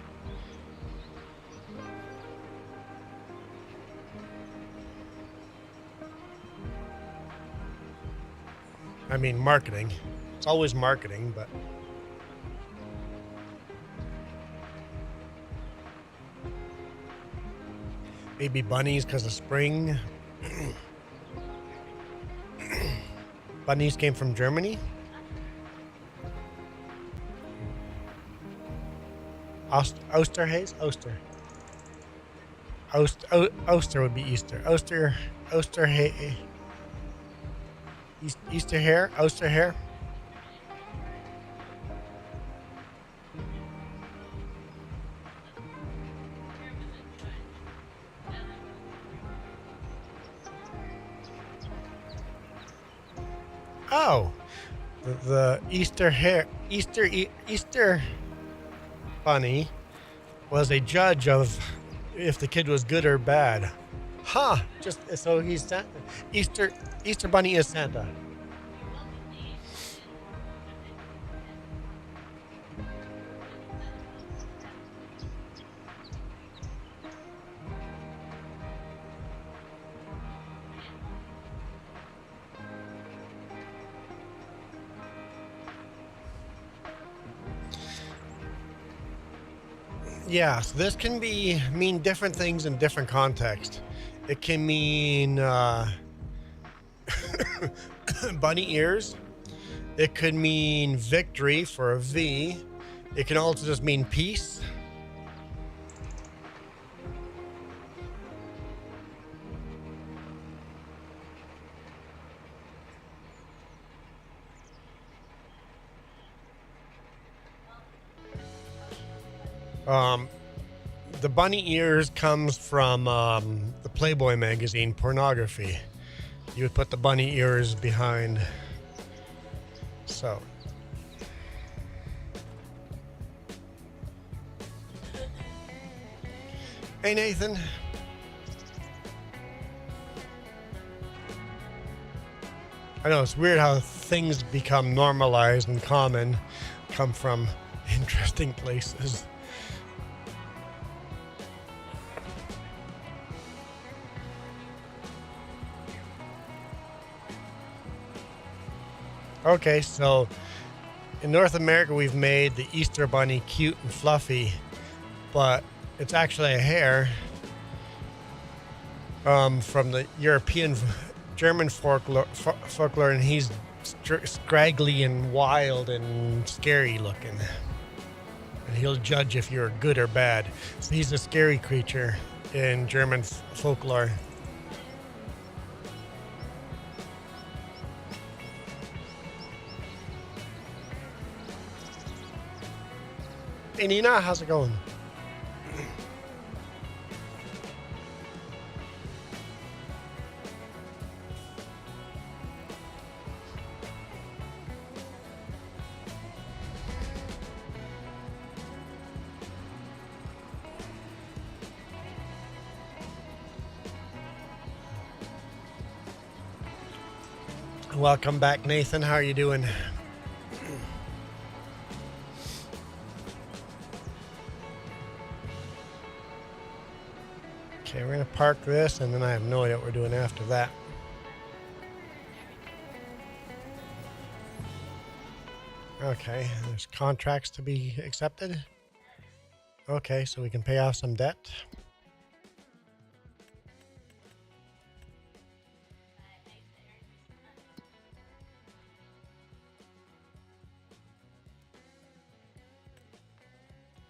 I mean, marketing. It's always marketing, but... Maybe bunnies because of spring. Bunnies came from Germany. Osterhaze? Oster would be Easter. Oster hare? Oster hare? Oh, the Easter hare, Easter bunny was a judge of if the kid was good or bad. Huh? Just so he's Santa. Easter bunny is Santa. Yeah, so this can mean different things in different contexts. It can mean bunny ears. It could mean victory for a V. It can also just mean peace. The bunny ears comes from the Playboy magazine, pornography. You would put the bunny ears behind. So. Hey, Nathan. I know it's weird how things become normalized and common, come from interesting places. Okay, so in North America, we've made the Easter bunny cute and fluffy, but it's actually a hare from the European German folklore, and he's scraggly and wild and scary looking. And he'll judge if you're good or bad. So he's a scary creature in German folklore. Hey Nina, how's it going? Welcome back, Nathan. How are you doing? Okay, we're gonna park this, and then I have no idea what we're doing after that. Okay, there's contracts to be accepted. Okay, so we can pay off some debt.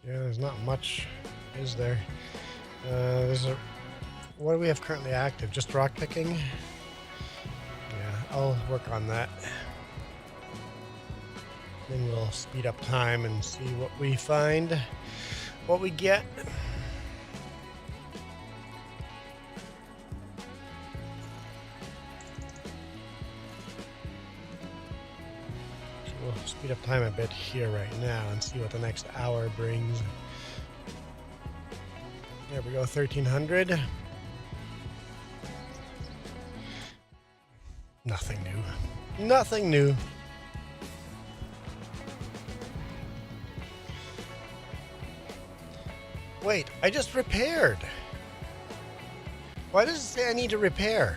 Yeah, there's not much, is there? What do we have currently active? Just rock picking? Yeah, I'll work on that. Then we'll speed up time and see what we find, what we get. So we'll speed up time a bit here right now and see what the next hour brings. There we go, 1300. Nothing new. Nothing new. Wait, I just repaired. Why does it say I need to repair?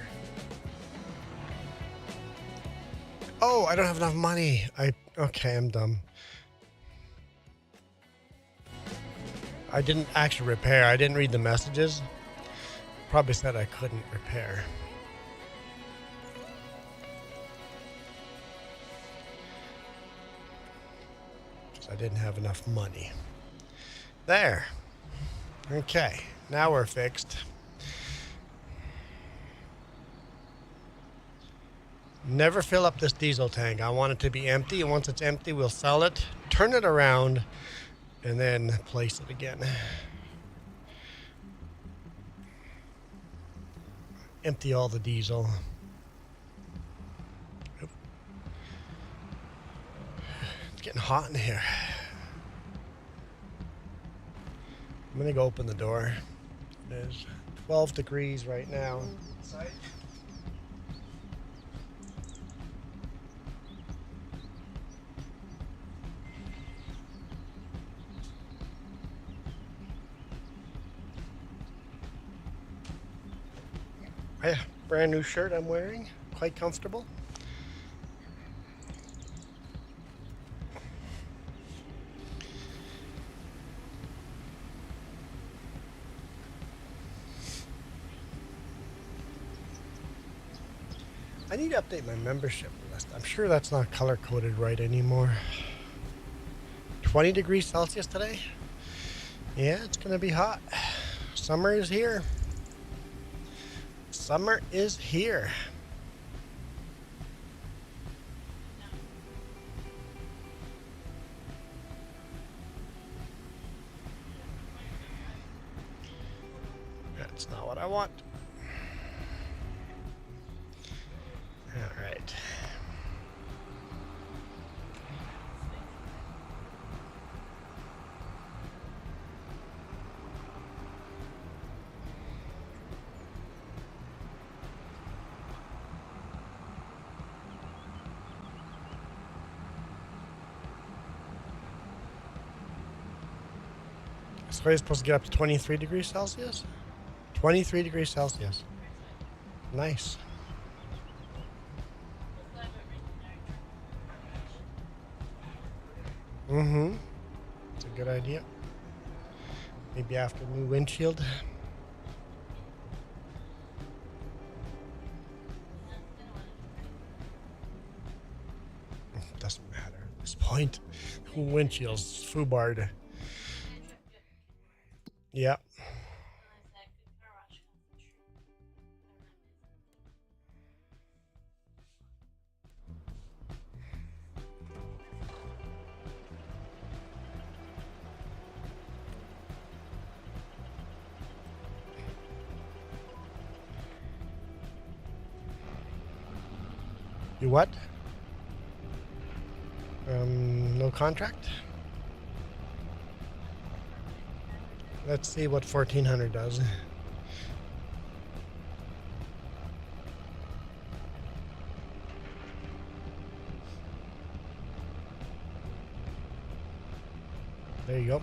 Oh, I don't have enough money. Okay, I'm dumb. I didn't actually repair. I didn't read the messages. Probably said I couldn't repair. Because I didn't have enough money. There. Okay, now we're fixed. Never fill up this diesel tank. I want it to be empty, and once it's empty, we'll sell it, turn it around, and then place it again. Empty all the diesel. Oop. It's getting hot in here. I'm gonna go open the door. It is 12 degrees right now. Yeah, brand new shirt I'm wearing. Quite comfortable. I need to update my membership list. I'm sure that's not color-coded right anymore. 20 degrees Celsius today? Yeah, it's gonna be hot. Summer is here. Summer is here. That's not what I want. All right. So you're supposed to get up to 23 degrees Celsius? 23 degrees Celsius. Nice. Mm-hmm. It's a good idea. Maybe after new windshield. Doesn't matter at this point. Windshield's foobarred. Yep. You what? No contract? Let's see what 1400 does. There you go.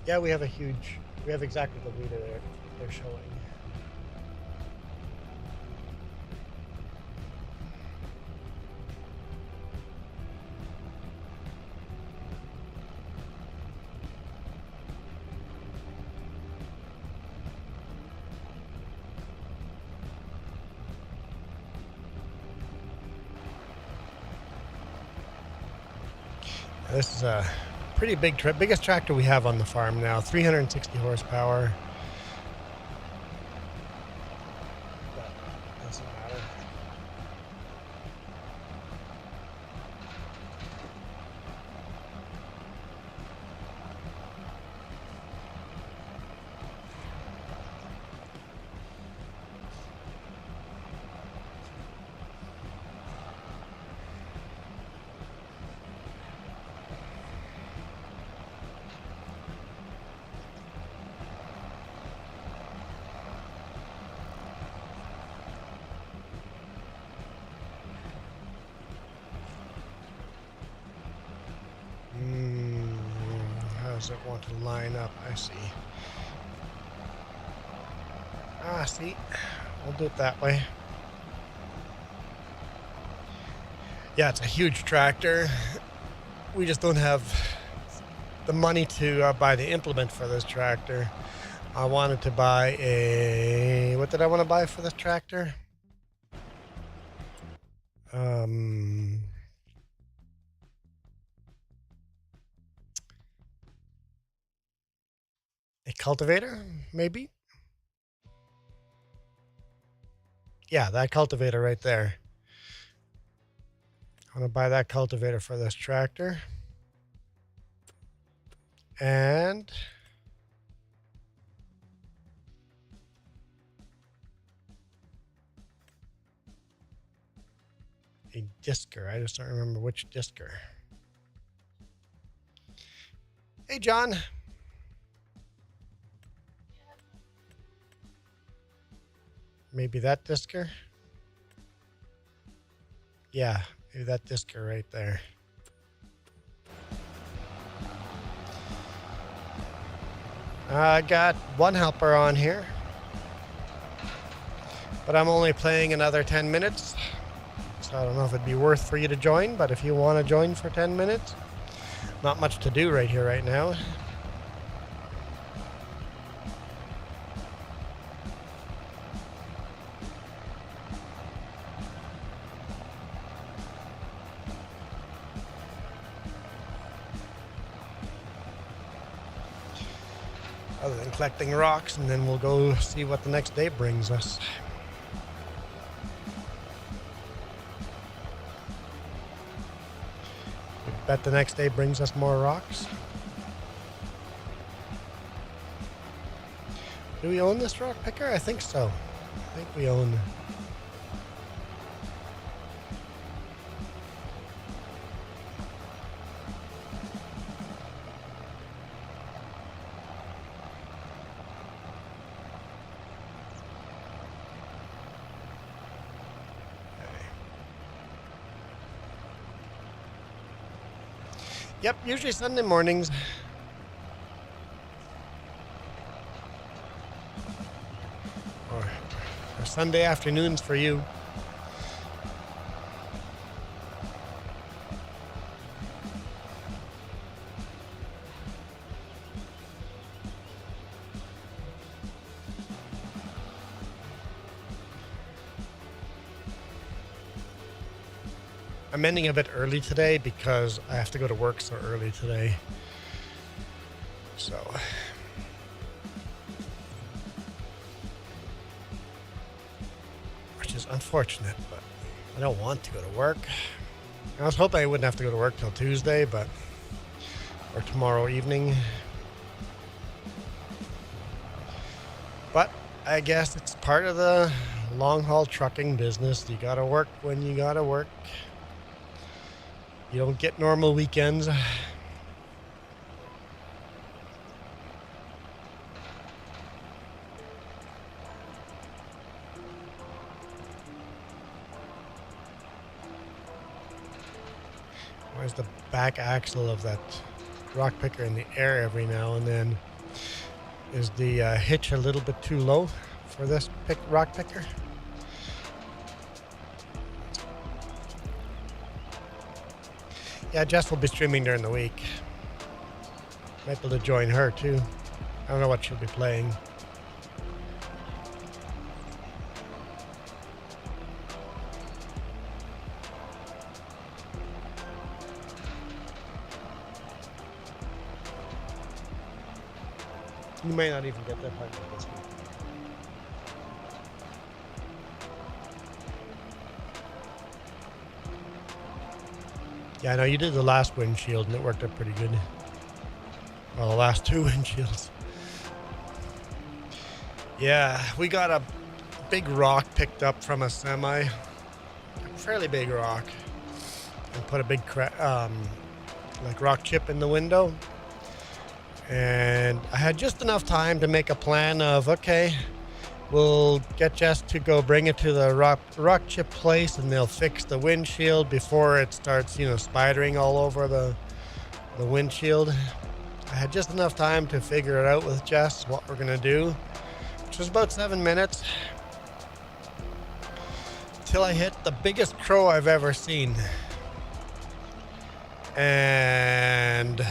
Yeah, we have exactly the meter there they're showing. This is a pretty big biggest tractor we have on the farm now, 360 horsepower. But doesn't matter. How does it want to line up? I see. See. We'll do it that way. Yeah, it's a huge tractor. We just don't have the money to buy the implement for this tractor. I wanted to buy a... What did I want to buy for this tractor? A cultivator, maybe? Yeah, that cultivator right there. I want to buy that cultivator for this tractor. And a disker. I just don't remember which disker. Hey, John. Maybe that disker? Yeah, maybe that disker right there. I got one helper on here, but I'm only playing another 10 minutes. So I don't know if it'd be worth for you to join, but if you want to join for 10 minutes, not much to do right here right now. Other than collecting rocks, and then we'll go see what the next day brings us. Bet the next day brings us more rocks. Do we own this rock picker? I think so. I think we own. Yep, usually Sunday mornings. Or Sunday afternoons for you. I'm ending a bit early today because I have to go to work so early today. So, which is unfortunate, but I don't want to go to work. I was hoping I wouldn't have to go to work till Tuesday, or tomorrow evening. But I guess it's part of the long haul trucking business. You gotta work when you gotta work. You don't get normal weekends. Why is the back axle of that rock picker in the air every now and then? Is the hitch a little bit too low for this rock picker? Yeah, Jess will be streaming during the week. Might be able to join her too. I don't know what she'll be playing. You may not even get that part this week. Yeah, I know you did the last windshield and it worked out pretty good. Well, the last two windshields. Yeah, we got a big rock picked up from a semi. A fairly big rock. And put a big like rock chip in the window. And I had just enough time to make a plan of, okay, we'll get Jess to go bring it to the rock chip place and they'll fix the windshield before it starts, spidering all over the windshield. I had just enough time to figure it out with Jess, what we're going to do, which was about 7 minutes, till I hit the biggest crow I've ever seen. And...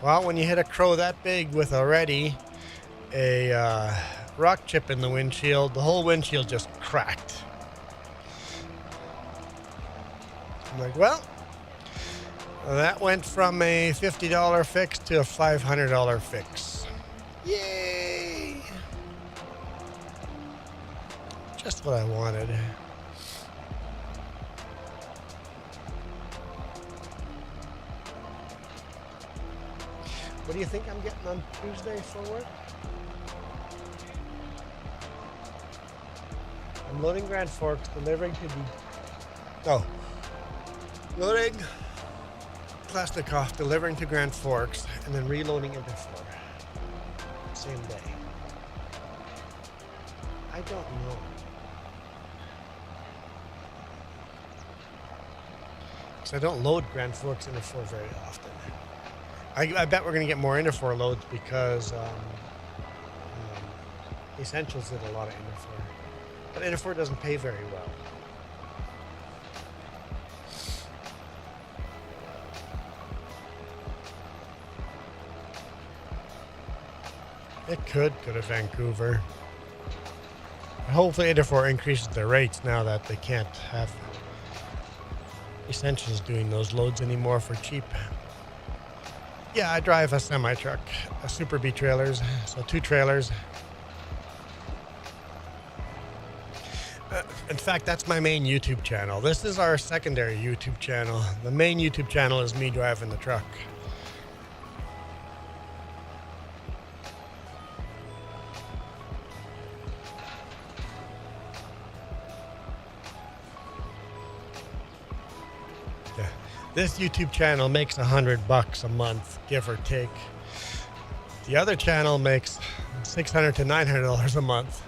well, when you hit a crow that big with already a rock chip in the windshield, the whole windshield just cracked. I'm like, well, that went from a $50 fix to a $500 fix. Yay! Just what I wanted. What do you think I'm getting on Tuesday for work? I'm loading Grand Forks, delivering to the... oh. Loading Klasnikoff, delivering to Grand Forks, and then reloading into Florida. Same day. I don't know. Because I don't load Grand Forks into 4 very often. I bet we're going to get more Interfor loads because Essentials did a lot of Interfor. But Interfor doesn't pay very well. It could go to Vancouver. Hopefully Interfor increases their rates now that they can't have Essentials doing those loads anymore for cheap. Yeah, I drive a semi-truck, a Super B trailers, so 2 trailers. In fact, that's my main YouTube channel. This is our secondary YouTube channel. The main YouTube channel is me driving the truck. This YouTube channel makes $100 a month, give or take. The other channel makes $600 to $900 a month.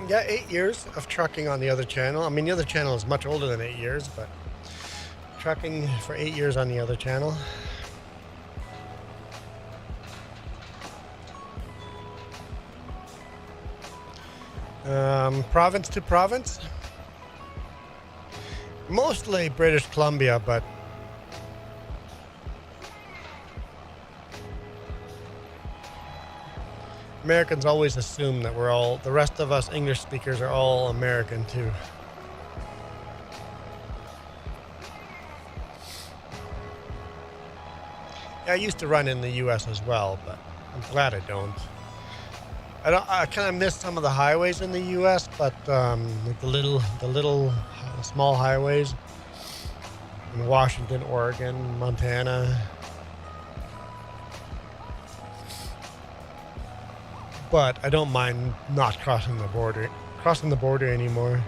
Yeah, 8 years of trucking on the other channel. I mean, the other channel is much older than 8 years, but trucking for 8 years on the other channel. Province to province. Mostly British Columbia, but Americans always assume that the rest of us English speakers are all American too. Yeah, I used to run in the US as well, but I'm glad I don't. I kind of miss some of the highways in the U.S., but like the little small highways in Washington, Oregon, Montana. But I don't mind not crossing the border anymore.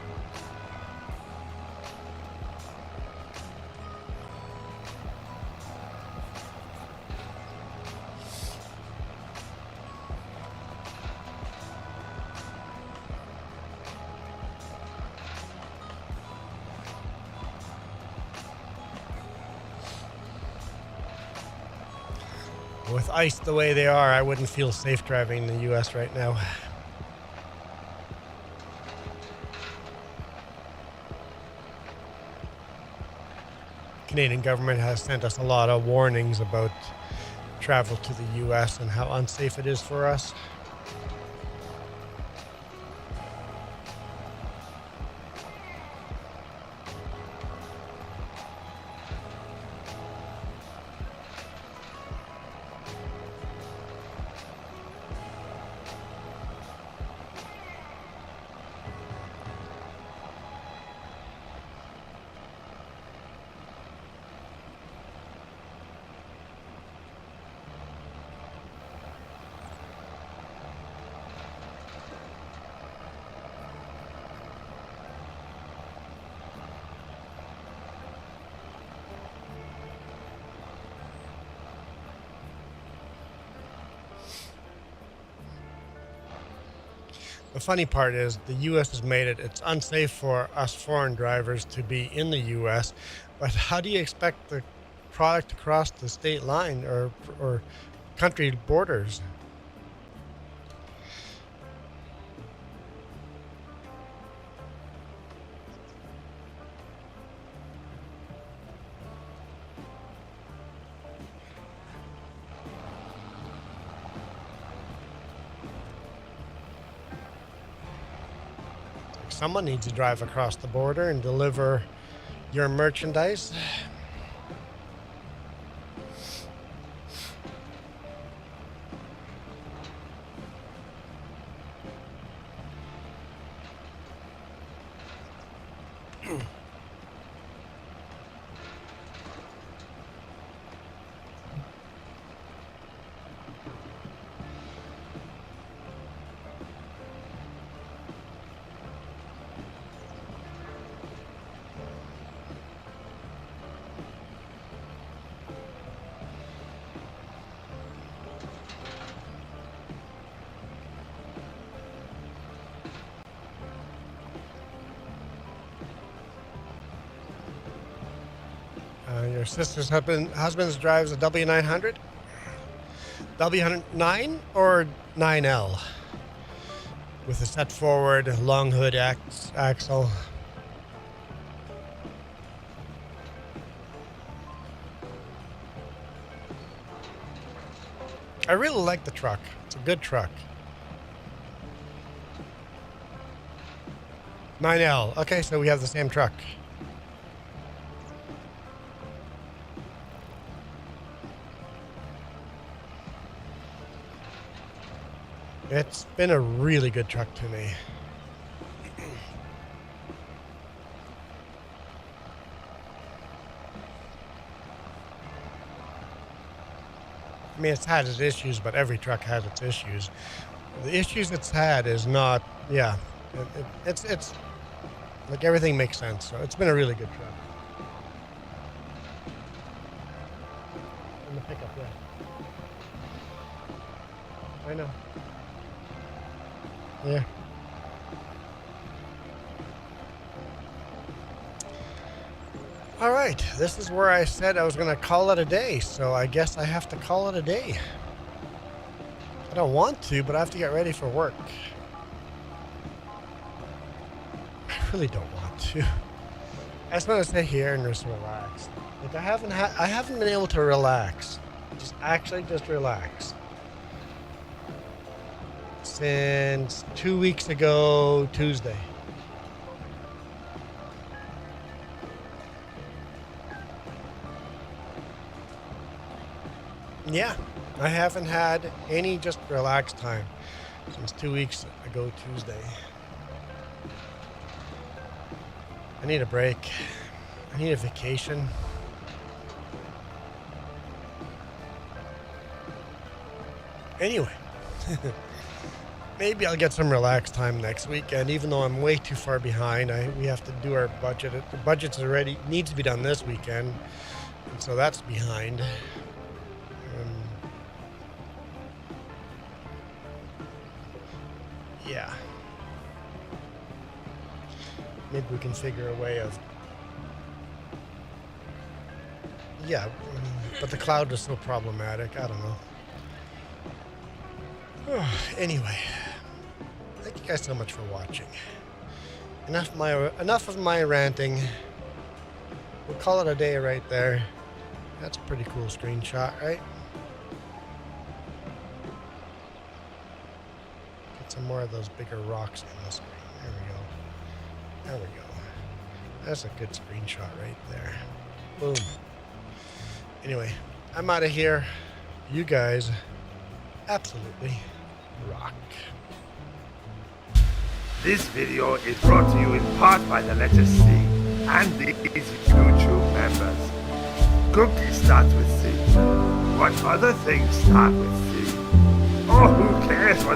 With ice the way they are, I wouldn't feel safe driving in the U.S. right now. Canadian government has sent us a lot of warnings about travel to the U.S. and how unsafe it is for us. The funny part is the U.S. has made it's unsafe for us foreign drivers to be in the U.S., but how do you expect the product to cross the state line or country borders? Someone needs to drive across the border and deliver your merchandise. Your sister's husband's drives a W900? W9 or 9L? With a set forward long hood axle. I really like the truck. It's a good truck. 9L. Okay, so we have the same truck. It's been a really good truck to me. I mean, it's had its issues, but every truck has its issues. The issues it's had is not, yeah, it's like everything makes sense. So it's been a really good truck. In the pickup, yeah. I know. Yeah. All right, this is where I said I was going to call it a day, so I guess I have to call it a day. I don't want to, but I have to get ready for work. I really don't want to. I just want to sit here and just relax. Like I haven't been able to relax. Just relax. Since 2 weeks ago, Tuesday. Yeah, I haven't had any just relaxed time. Since 2 weeks ago Tuesday. I need a break. I need a vacation. Anyway, maybe I'll get some relaxed time next weekend, even though I'm way too far behind. We have to do our budget. The budget's already needs to be done this weekend, and so that's behind. Yeah. Maybe we can figure a way of... Yeah, but the cloud is so problematic. I don't know. Anyway, thank you guys so much for watching. Enough of my ranting. We'll call it a day right there. That's a pretty cool screenshot, right? Get some more of those bigger rocks in the screen. There we go. There we go. That's a good screenshot right there. Boom. Anyway, I'm out of here. You guys absolutely rock. This video is brought to you in part by the letter C and these YouTube members. Cookie starts with C. What other things start with C? Oh, who cares what